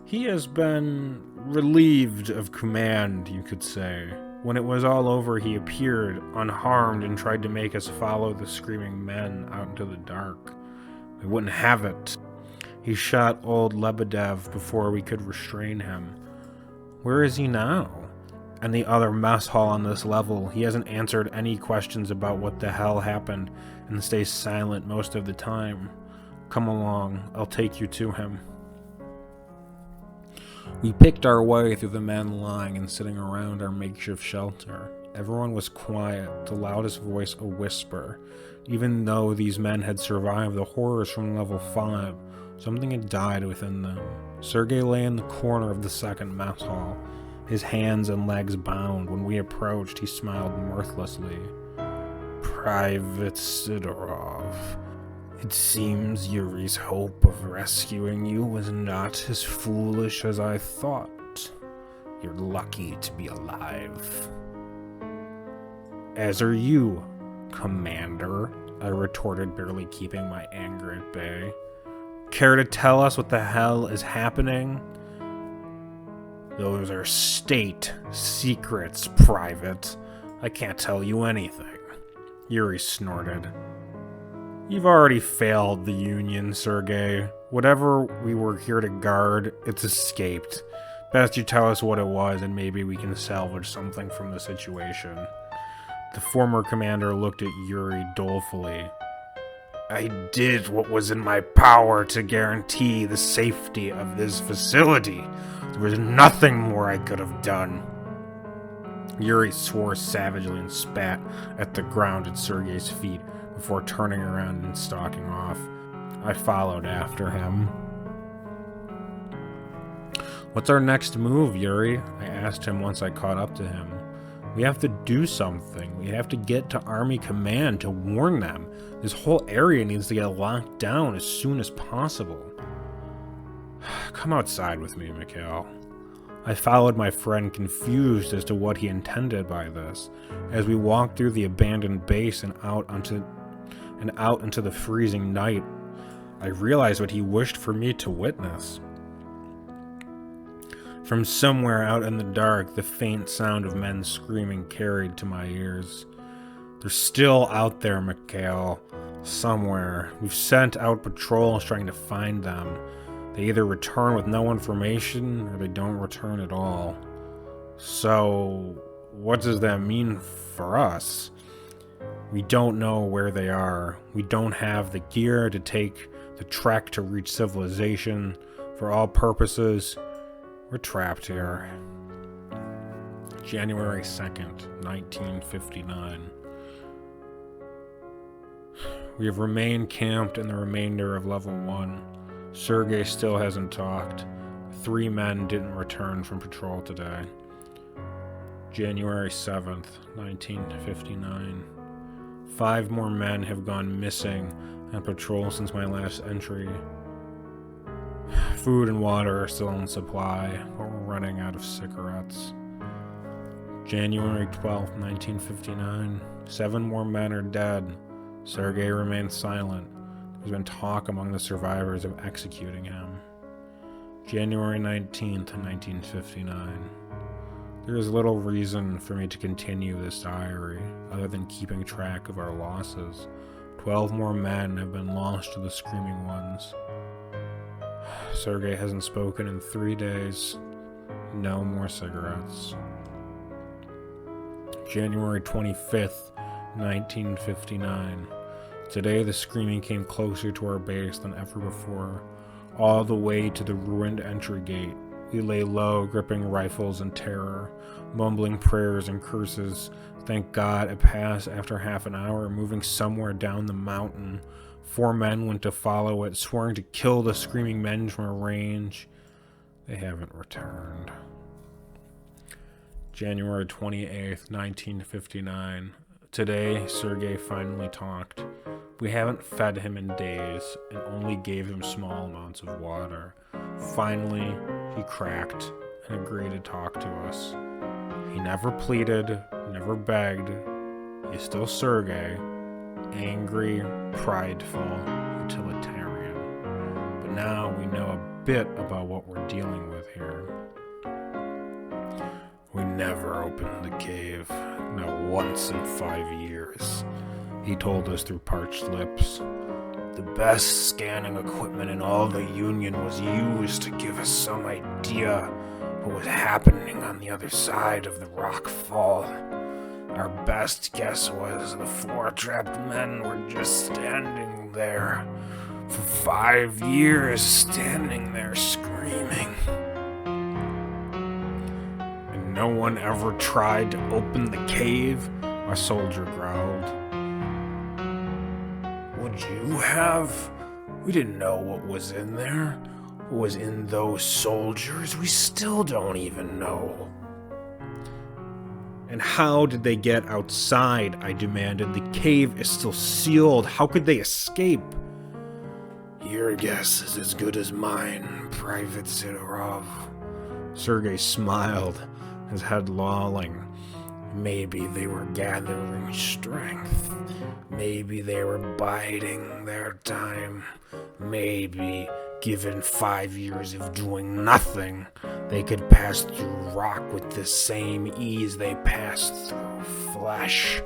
Speaker 1: He has been relieved of command, you could say. When it was all over, he appeared, unharmed, and tried to make us follow the screaming men out into the dark. We wouldn't have it. He shot old Lebedev before we could restrain him. Where is he now? And the other mess hall on this level. He hasn't answered any questions about what the hell happened, and stays silent most of the time. Come along, I'll take you to him. We picked our way through the men lying and sitting around our makeshift shelter. Everyone was quiet, the loudest voice a whisper. Even though these men had survived the horrors from level 5, something had died within them. Sergei lay in the corner of the second mess hall, his hands and legs bound. When we approached, he smiled mirthlessly. Private Sidorov. It seems Yuri's hope of rescuing you was not as foolish as I thought. You're lucky to be alive. As are you, Commander, I retorted, barely keeping my anger at bay. Care to tell us what the hell is happening? Those are state secrets, Private. I can't tell you anything. Yuri snorted. You've already failed the Union, Sergei. Whatever we were here to guard, it's escaped. Best you tell us what it was, and maybe we can salvage something from the situation. The former commander looked at Yuri dolefully. I did what was in my power to guarantee the safety of this facility. There was nothing more I could have done. Yuri swore savagely and spat at the ground at Sergei's feet before turning around and stalking off. I followed after him. What's our next move, Yuri? I asked him once I caught up to him. We have to do something. We have to get to Army Command to warn them. This whole area needs to get locked down as soon as possible. Come outside with me, Mikhail. I followed my friend, confused as to what he intended by this. As we walked through the abandoned base and out into the freezing night, I realized what he wished for me to witness. From somewhere out in the dark, the faint sound of men screaming carried to my ears. They're still out there, Mikhail. Somewhere. We've sent out patrols trying to find them. They either return with no information, or they don't return at all. So, what does that mean for us? We don't know where they are. We don't have the gear to take the trek to reach civilization. For all purposes, we're trapped here. January 2nd, 1959. We have remained camped in the remainder of Level 1. Sergei still hasn't talked. 3 men didn't return from patrol today. January 7th, 1959. 5 more men have gone missing on patrol since my last entry. Food and water are still in supply, but we're running out of cigarettes. January 12th, 1959. 7 more men are dead. Sergei remains silent. There's been talk among the survivors of executing him. January 19th, 1959. There is little reason for me to continue this diary, other than keeping track of our losses. 12 more men have been lost to the Screaming Ones. Sergei hasn't spoken in 3 days. No more cigarettes. January 25th, 1959. Today the screaming came closer to our base than ever before, all the way to the ruined entry gate. We lay low, gripping rifles in terror, mumbling prayers and curses. Thank God it passed after half an hour, moving somewhere down the mountain. 4 men went to follow it, swearing to kill the screaming men from a range. They haven't returned. January 28th, 1959. Today, Sergei finally talked. We haven't fed him in days and only gave him small amounts of water. Finally, he cracked and agreed to talk to us. He never pleaded, never begged. He's still Sergei, angry, prideful, utilitarian. But now we know a bit about what we're dealing with here. We never opened the cave, not once in 5 years, he told us through parched lips. The best scanning equipment in all the Union was used to give us some idea what was happening on the other side of the rock fall. Our best guess was the 4 trapped men were just standing there for 5 years, standing there screaming. And no one ever tried to open the cave, a soldier growled. Would you have? We didn't know what was in there. What was in those soldiers? We still don't even know. And how did they get outside? I demanded. The cave is still sealed. How could they escape? Your guess is as good as mine, Private Sidorov. Sergei smiled, his head lolling. Maybe they were gathering strength. Maybe they were biding their time. Maybe, given 5 years of doing nothing, they could pass through rock with the same ease they passed through flesh.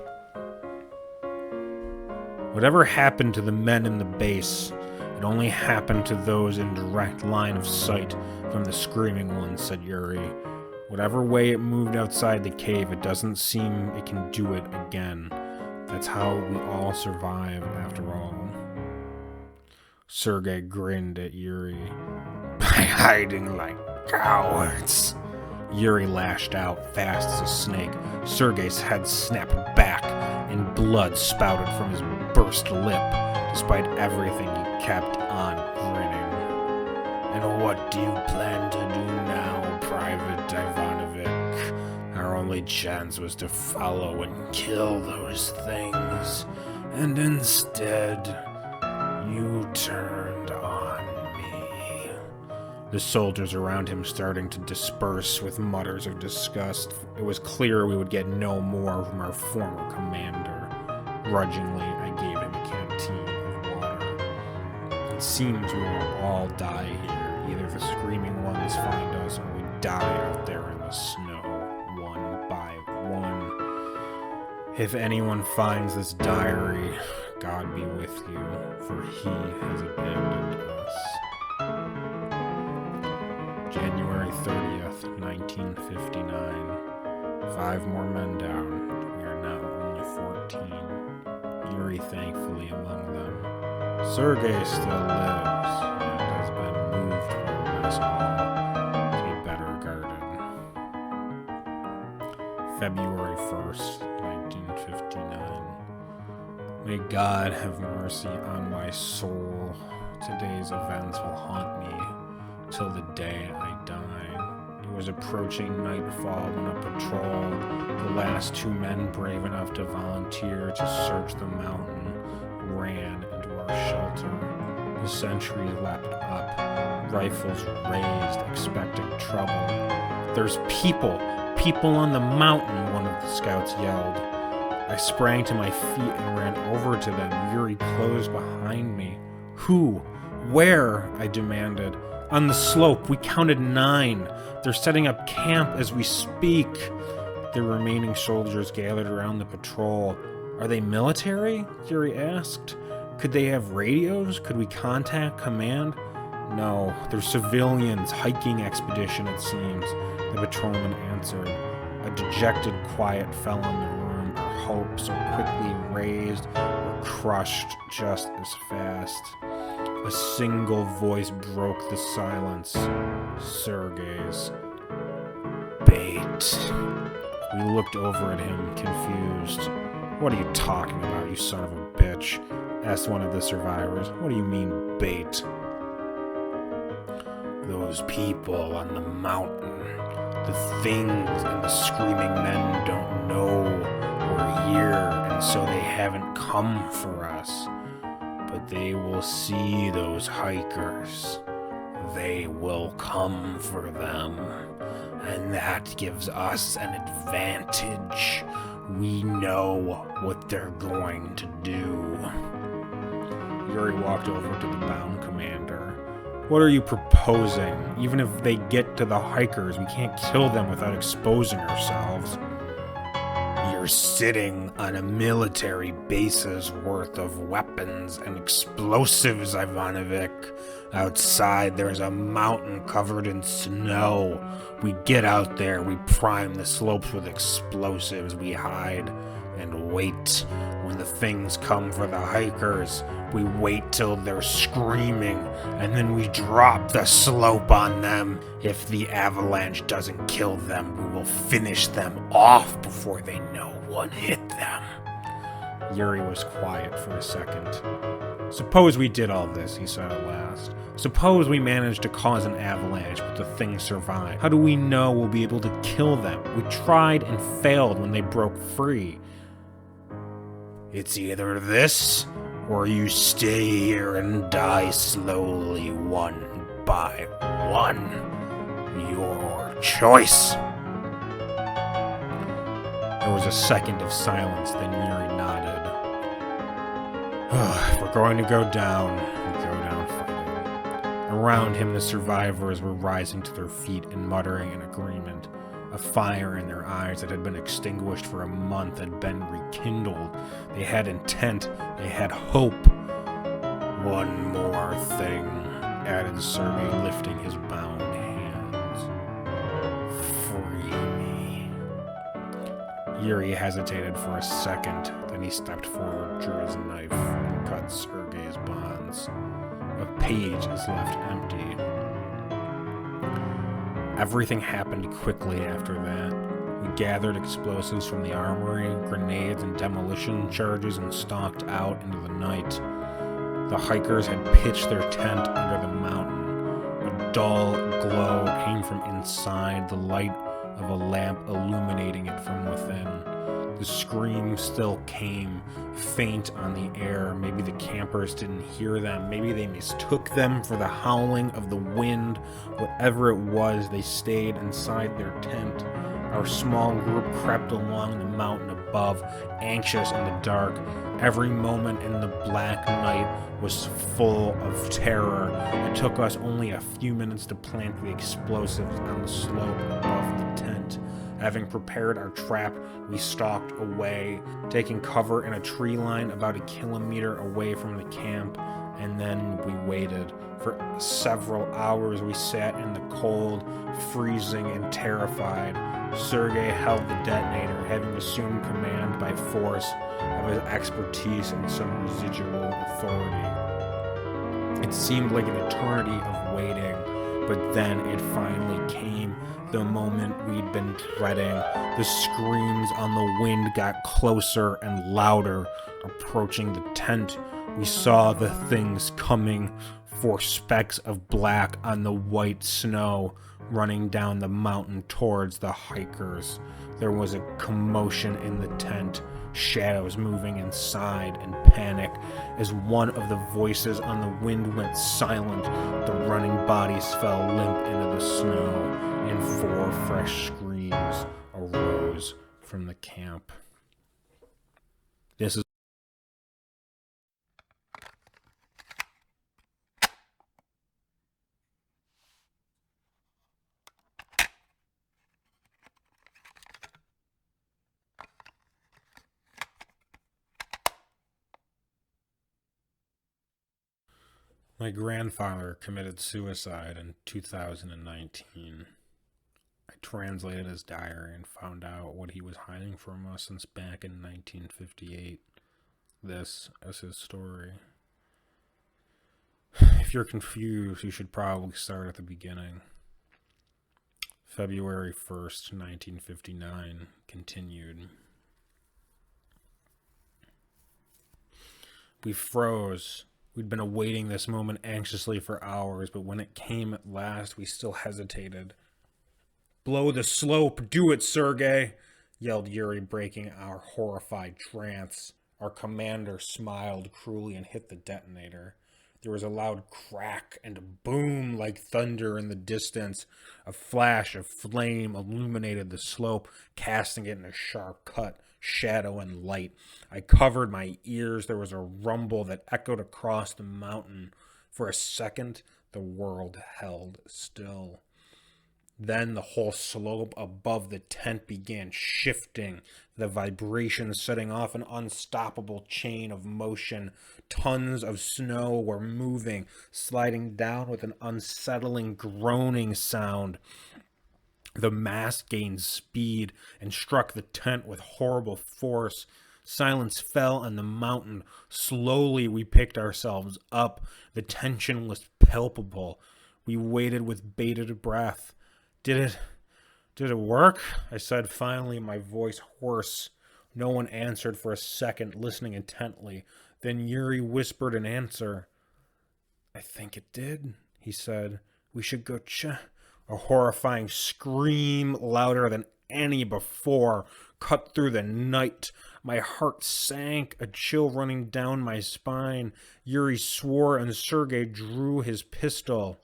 Speaker 1: Whatever happened to the men in the base, it only happened to those in direct line of sight from the Screaming Ones, said Yuri. Whatever way it moved outside the cave, it doesn't seem it can do it again. That's how we all survive, after all. Sergei grinned at Yuri. By hiding like cowards. Yuri lashed out fast as a snake. Sergei's head snapped back, and blood spouted from his burst lip. Despite everything, he kept on grinning. And what do you plan to do now, Private Ivanovic? Our only chance was to follow and kill those things. And instead, you turned on me. The soldiers around him starting to disperse with mutters of disgust. It was clear we would get no more from our former commander. Grudgingly, I gave him a canteen of water. It seems we will all die here. Either the screaming ones find us or we die out there in the snow, one by one. If anyone finds this diary, God be with you, for he has abandoned us. January 30th, 1959. 5 more men down. We are now only 14. Yuri thankfully among them. Sergei still lives and has been moved from the mess hall to be better guarded. February 1st, 1959. May God have mercy on my soul. Today's events will haunt me till the day I die. It was approaching nightfall when a patrol, the last 2 men brave enough to volunteer to search the mountain, ran into our shelter. The sentries leapt up, rifles raised, expecting trouble. There's people on the mountain, one of the scouts yelled. I sprang to my feet and ran over to them. Yuri closed behind me. Who? Where? I demanded. On the slope, we counted 9. They're setting up camp as we speak. The remaining soldiers gathered around the patrol. Are they military? Yuri asked. Could they have radios? Could we contact command? No, they're civilians, hiking expedition, it seems, the patrolman answered. A dejected quiet fell on the room. Our hopes, so quickly raised, were crushed just as fast. A single voice broke the silence. Sergei's. Bait. We looked over at him, confused. What are you talking about, you son of a bitch? Asked one of the survivors. What do you mean, bait? Those people on the mountain. The things and the screaming men don't know we're here, and so they haven't come for us. But they will see those hikers. They will come for them. And that gives us an advantage. We know what they're going to do. Yuri walked over to the bound commander. What are you proposing? Even if they get to the hikers, we can't kill them without exposing ourselves. You're sitting on a military base's worth of weapons and explosives, Ivanovic. Outside, there's a mountain covered in snow. We get out there, we prime the slopes with explosives, we hide and wait. When the things come for the hikers, we wait till they're screaming, and then we drop the slope on them. If the avalanche doesn't kill them, we will finish them off before they know one hit them. Yuri was quiet for a second. Suppose we did all this, he said at last. Suppose we managed to cause an avalanche, but the things survived. How do we know we'll be able to kill them? We tried and failed when they broke free. It's either this, or you stay here and die slowly, one by one. Your choice. There was a second of silence, then Yuri nodded. If we're going to go down, we go down fighting. Around him, the survivors were rising to their feet and muttering in agreement. A fire in their eyes that had been extinguished for a month had been rekindled. They had intent. They had hope. One more thing, added Sergei, lifting his bound hands. Free me. Yuri hesitated for a second, then he stepped forward, drew his knife, and cut Sergei's bonds. a page is left empty. Everything happened quickly after that. We gathered explosives from the armory, grenades and demolition charges, and stalked out into the night. The hikers had pitched their tent under the mountain. A dull glow came from inside, the light of a lamp illuminating it from within. The scream still came, faint on the air. Maybe the campers didn't hear them. Maybe they mistook them for the howling of the wind. Whatever it was, they stayed inside their tent. Our small group crept along the mountain above, anxious in the dark. Every moment in the black night was full of terror. It took us only a few minutes to plant the explosives on the slope above the tent. Having prepared our trap, we stalked away, taking cover in a tree line about a kilometer away from the camp, and then we waited. For several hours we sat in the cold, freezing and terrified. Sergei held the detonator, having assumed command by force of his expertise and some residual authority. It seemed like an eternity of waiting, but then it finally came. The moment we'd been dreading. The screams on the wind got closer and louder, approaching the tent. We saw the things coming, 4 specks of black on the white snow, running down the mountain towards the hikers. There was a commotion in the tent, shadows moving inside in panic. As one of the voices on the wind went silent, the running bodies fell limp into the snow, and 4 fresh screams arose from the camp. This is My grandfather committed suicide in 2019. I translated his diary and found out what he was hiding from us since back in 1958. This is his story. If you're confused, you should probably start at the beginning. February 1st, 1959, continued. We froze. We'd been awaiting this moment anxiously for hours, but when it came at last, we still hesitated. "Blow the slope! Do it, Sergei!" yelled Yuri, breaking our horrified trance. Our commander smiled cruelly and hit the detonator. There was a loud crack and a boom like thunder in the distance. A flash of flame illuminated the slope, casting it in a sharp cut, shadow and light. I covered my ears. There was a rumble that echoed across the mountain. For a second, the world held still. Then the whole slope above the tent began shifting, the vibrations setting off an unstoppable chain of motion. Tons of snow were moving, sliding down with an unsettling groaning sound. The mass gained speed and struck the tent with horrible force. Silence fell on the mountain. Slowly we picked ourselves up. The tension was palpable. We waited with bated breath. Did it work? I said finally, my voice hoarse. No one answered for a second, listening intently. Then Yuri whispered an answer. "I think it did," he said. "We should go A horrifying scream, louder than any before, cut through the night. My heart sank, a chill running down my spine. Yuri swore and Sergei drew his pistol.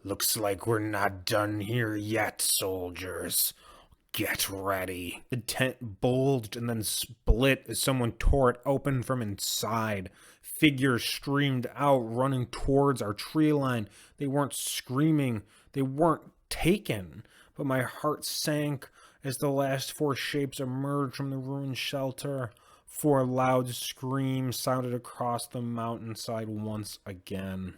Speaker 1: "Looks like we're not done here yet, soldiers. Get ready." The tent bulged and then split as someone tore it open from inside. Figures streamed out, running towards our tree line. They weren't screaming. They weren't taken. But my heart sank as the last 4 shapes emerged from the ruined shelter. 4 loud screams sounded across the mountainside once again.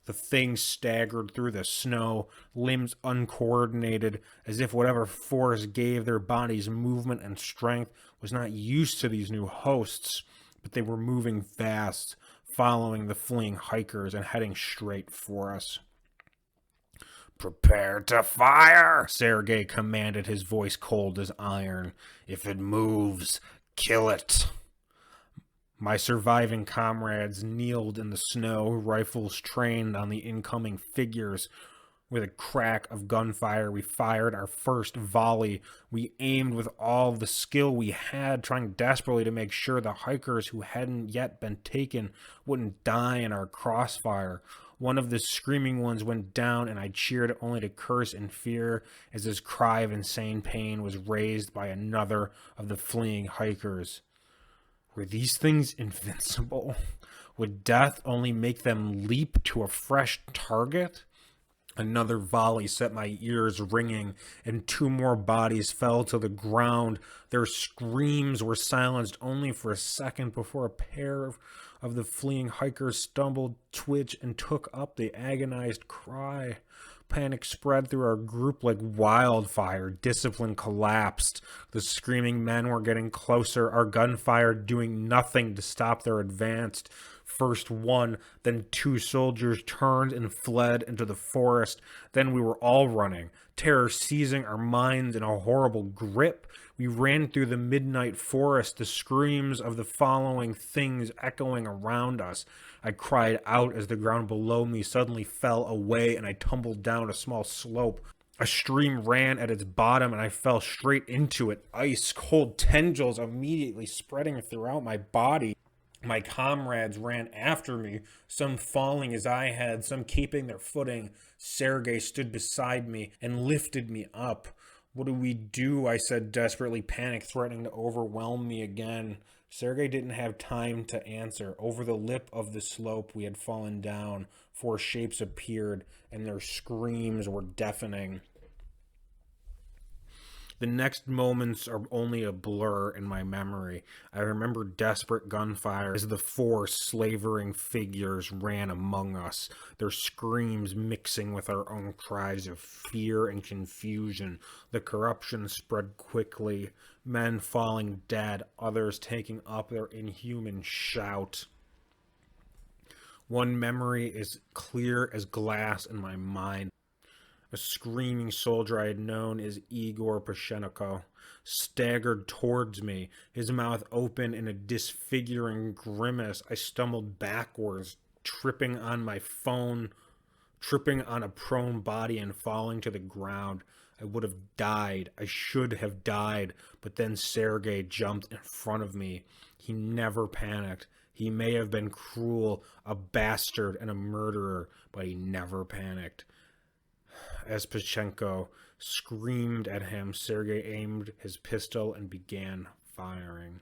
Speaker 1: The things staggered through the snow, limbs uncoordinated, as if whatever force gave their bodies movement and strength was not used to these new hosts. But they were moving fast, following the fleeing hikers and heading straight for us. "Prepare to fire!" Sergei commanded, his voice cold as iron. "If it moves, kill it." My surviving comrades kneeled in the snow, rifles trained on the incoming figures. With a crack of gunfire, we fired our first volley. We aimed with all the skill we had, trying desperately to make sure the hikers who hadn't yet been taken wouldn't die in our crossfire. One of the screaming ones went down, and I cheered only to curse in fear as his cry of insane pain was raised by another of the fleeing hikers. Were these things invincible? Would death only make them leap to a fresh target? Another volley set my ears ringing, and 2 more bodies fell to the ground. Their screams were silenced only for a second before a pair of the fleeing hikers stumbled, twitched, and took up the agonized cry. Panic spread through our group like wildfire. Discipline collapsed. The screaming men were getting closer, our gunfire doing nothing to stop their advance. First 1, then 2 soldiers turned and fled into the forest. Then we were all running, terror seizing our minds in a horrible grip. We ran through the midnight forest, the screams of the following things echoing around us. I cried out as the ground below me suddenly fell away and I tumbled down a small slope. A stream ran at its bottom and I fell straight into it, ice cold tendrils immediately spreading throughout my body. My comrades ran after me, some falling as I had, some keeping their footing. Sergei stood beside me and lifted me up. "What do we do?" I said desperately, panic threatening to overwhelm me again. Sergei didn't have time to answer. Over the lip of the slope we had fallen down, 4 shapes appeared, and their screams were deafening. The next moments are only a blur in my memory. I remember desperate gunfire as the 4 slavering figures ran among us, their screams mixing with our own cries of fear and confusion. The corruption spread quickly, men falling dead, others taking up their inhuman shout. One memory is clear as glass in my mind. A screaming soldier I had known as Igor Pashenko staggered towards me, his mouth open in a disfiguring grimace. I stumbled backwards, tripping on my phone, tripping on a prone body and falling to the ground. I would have died. I should have died. But then Sergei jumped in front of me. He never panicked. He may have been cruel, a bastard, and a murderer, but he never panicked. As Pashenko screamed at him, Sergei aimed his pistol and began firing.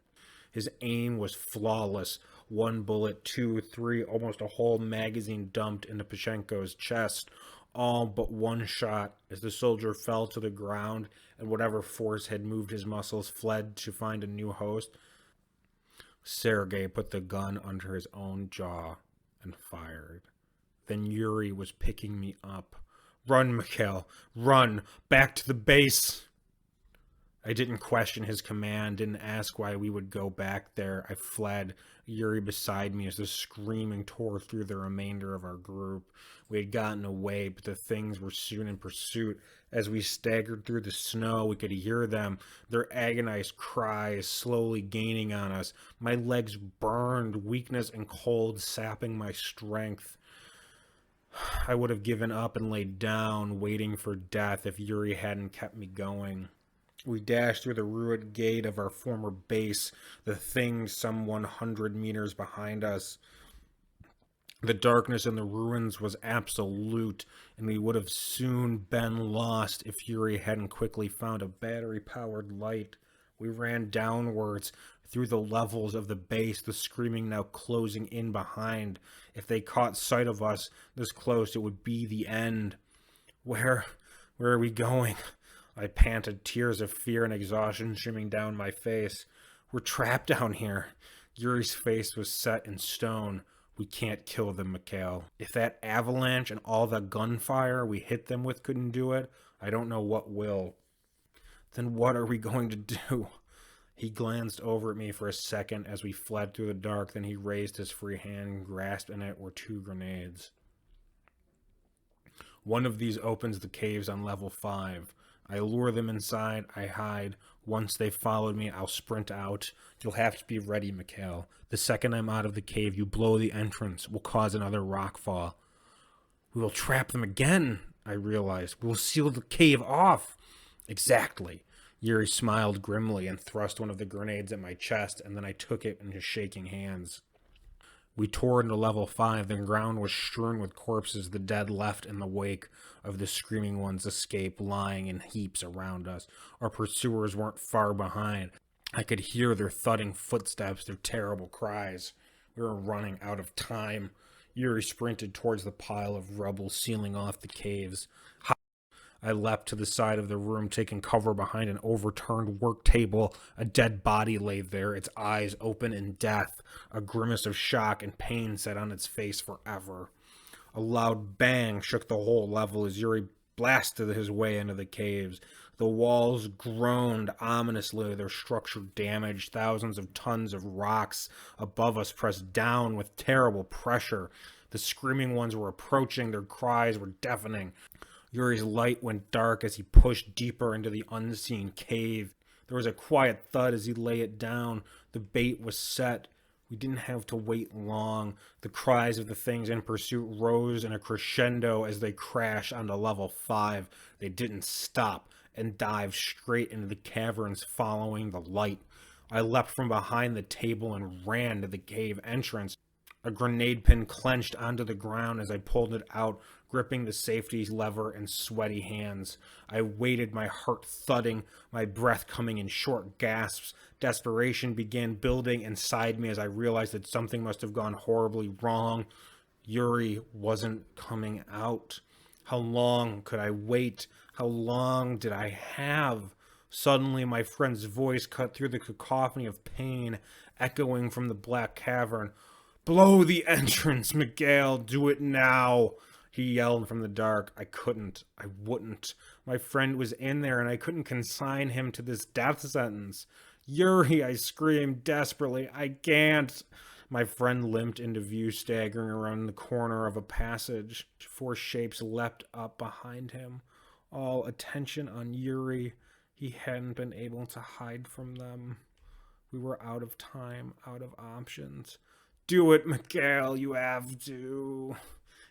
Speaker 1: His aim was flawless. 1 bullet, 2, 3, almost a whole magazine dumped into Pashenko's chest. All but 1 shot as the soldier fell to the ground and whatever force had moved his muscles fled to find a new host. Sergei put the gun under his own jaw and fired. Then Yuri was picking me up. "Run, Mikhail, run, back to the base." I didn't question his command, didn't ask why we would go back there. I fled, Yuri beside me as the screaming tore through the remainder of our group. We had gotten away, but the things were soon in pursuit. As we staggered through the snow, we could hear them, their agonized cries slowly gaining on us. My legs burned, weakness and cold sapping my strength. I would have given up and laid down, waiting for death if Yuri hadn't kept me going. We dashed through the ruined gate of our former base, the thing some 100 meters behind us. The darkness in the ruins was absolute, and we would have soon been lost if Yuri hadn't quickly found a battery-powered light. We ran downwards through the levels of the base, the screaming now closing in behind. If they caught sight of us this close, it would be the end. Where are we going? I panted, tears of fear and exhaustion streaming down my face. We're trapped down here. Yuri's face was set in stone. We can't kill them, Mikhail. If that avalanche and all the gunfire we hit them with couldn't do it, I don't know what will. Then what are we going to do? He glanced over at me for a second as we fled through the dark, then he raised his free hand and grasped in it were 2 grenades. One of these opens the caves on level 5. I lure them inside, I hide. Once they've followed me, I'll sprint out. You'll have to be ready, Mikhail. The second I'm out of the cave, you blow the entrance. We'll cause another rockfall. We will trap them again, I realized. We will seal the cave off. Exactly. Yuri smiled grimly and thrust one of the grenades at my chest, and then I took it in his shaking hands. We tore into level 5. The ground was strewn with corpses, the dead left in the wake of the screaming one's escape, lying in heaps around us. Our pursuers weren't far behind. I could hear their thudding footsteps, their terrible cries. We were running out of time. Yuri sprinted towards the pile of rubble, sealing off the caves. I leapt to the side of the room, taking cover behind an overturned work table. A dead body lay there, its eyes open in death. A grimace of shock and pain set on its face forever. A loud bang shook the whole level as Yuri blasted his way into the caves. The walls groaned ominously, their structure damaged. Thousands of tons of rocks above us pressed down with terrible pressure. The screaming ones were approaching, their cries were deafening. Yuri's light went dark as he pushed deeper into the unseen cave. There was a quiet thud as he lay it down. The bait was set. We didn't have to wait long. The cries of the things in pursuit rose in a crescendo as they crashed onto level 5. They didn't stop and dived straight into the caverns following the light. I leapt from behind the table and ran to the cave entrance. A grenade pin clenched onto the ground as I pulled it out, gripping the safety lever in sweaty hands. I waited, my heart thudding, my breath coming in short gasps. Desperation began building inside me as I realized that something must have gone horribly wrong. Yuri wasn't coming out. How long could I wait? How long did I have? Suddenly, my friend's voice cut through the cacophony of pain, echoing from the black cavern. "Blow the entrance, Miguel! Do it now!" He yelled from the dark. I couldn't. I wouldn't. My friend was in there, and I couldn't consign him to this death sentence. "Yuri!" I screamed desperately. "I can't!" My friend limped into view, staggering around the corner of a passage. 4 shapes leapt up behind him, all attention on Yuri. He hadn't been able to hide from them. We were out of time, out of options. "Do it, Mikhail, you have to."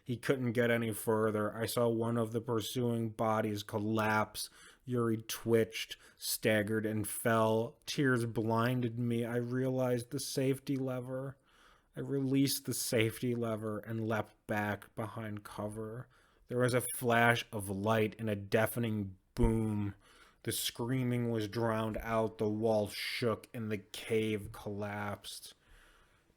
Speaker 1: He couldn't get any further. I saw one of the pursuing bodies collapse. Yuri twitched, staggered, and fell. Tears blinded me. I realized the safety lever. I released the safety lever and leapt back behind cover. There was a flash of light and a deafening boom. The screaming was drowned out. The wall shook and the cave collapsed.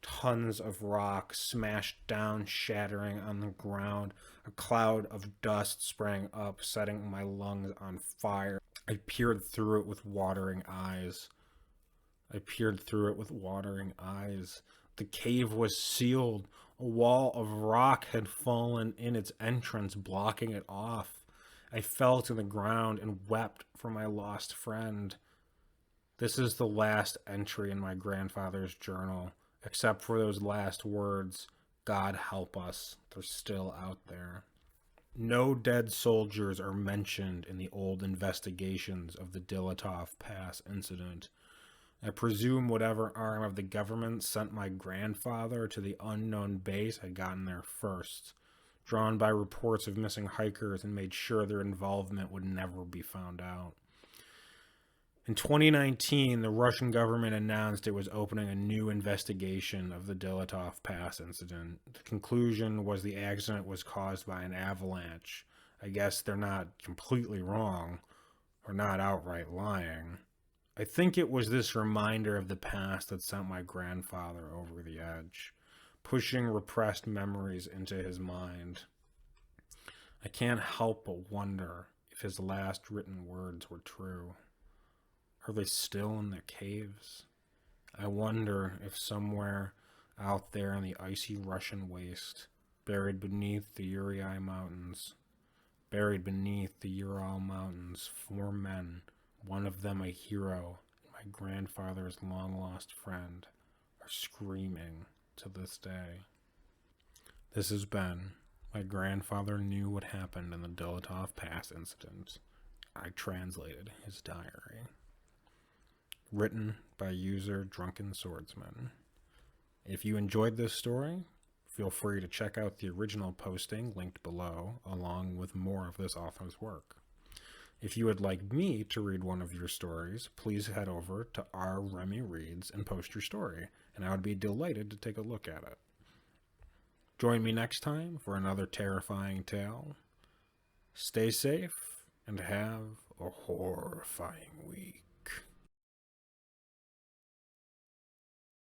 Speaker 1: Tons of rock smashed down, shattering on the ground. A cloud of dust sprang up, setting my lungs on fire. I peered through it with watering eyes. The cave was sealed. A wall of rock had fallen in its entrance, blocking it off. I fell to the ground and wept for my lost friend. This is the last entry in my grandfather's journal. Except for those last words, "God help us, they're still out there." No dead soldiers are mentioned in the old investigations of the Dyatlov Pass incident. I presume whatever arm of the government sent my grandfather to the unknown base had gotten there first, drawn by reports of missing hikers, and made sure their involvement would never be found out. In 2019, the Russian government announced it was opening a new investigation of the Dyatlov Pass incident. The conclusion was the accident was caused by an avalanche. I guess they're not completely wrong, or not outright lying. I think it was this reminder of the past that sent my grandfather over the edge, pushing repressed memories into his mind. I can't help but wonder if his last written words were true. Are they still in the caves? I wonder if somewhere out there in the icy Russian waste, buried beneath the Ural Mountains, 4 men, one of them a hero, my my grandfather's long-lost friend, are screaming to this day. This has been My Grandfather Knew What Happened in the Dyatlov Pass Incident. I translated his diary. Written by user Drunken Swordsman. If you enjoyed this story, feel free to check out the original posting linked below, along with more of this author's work. If you would like me to read one of your stories, please head over to R. Remy Reads and post your story, and I would be delighted to take a look at it. Join me next time for another terrifying tale. Stay safe and have a horrifying week.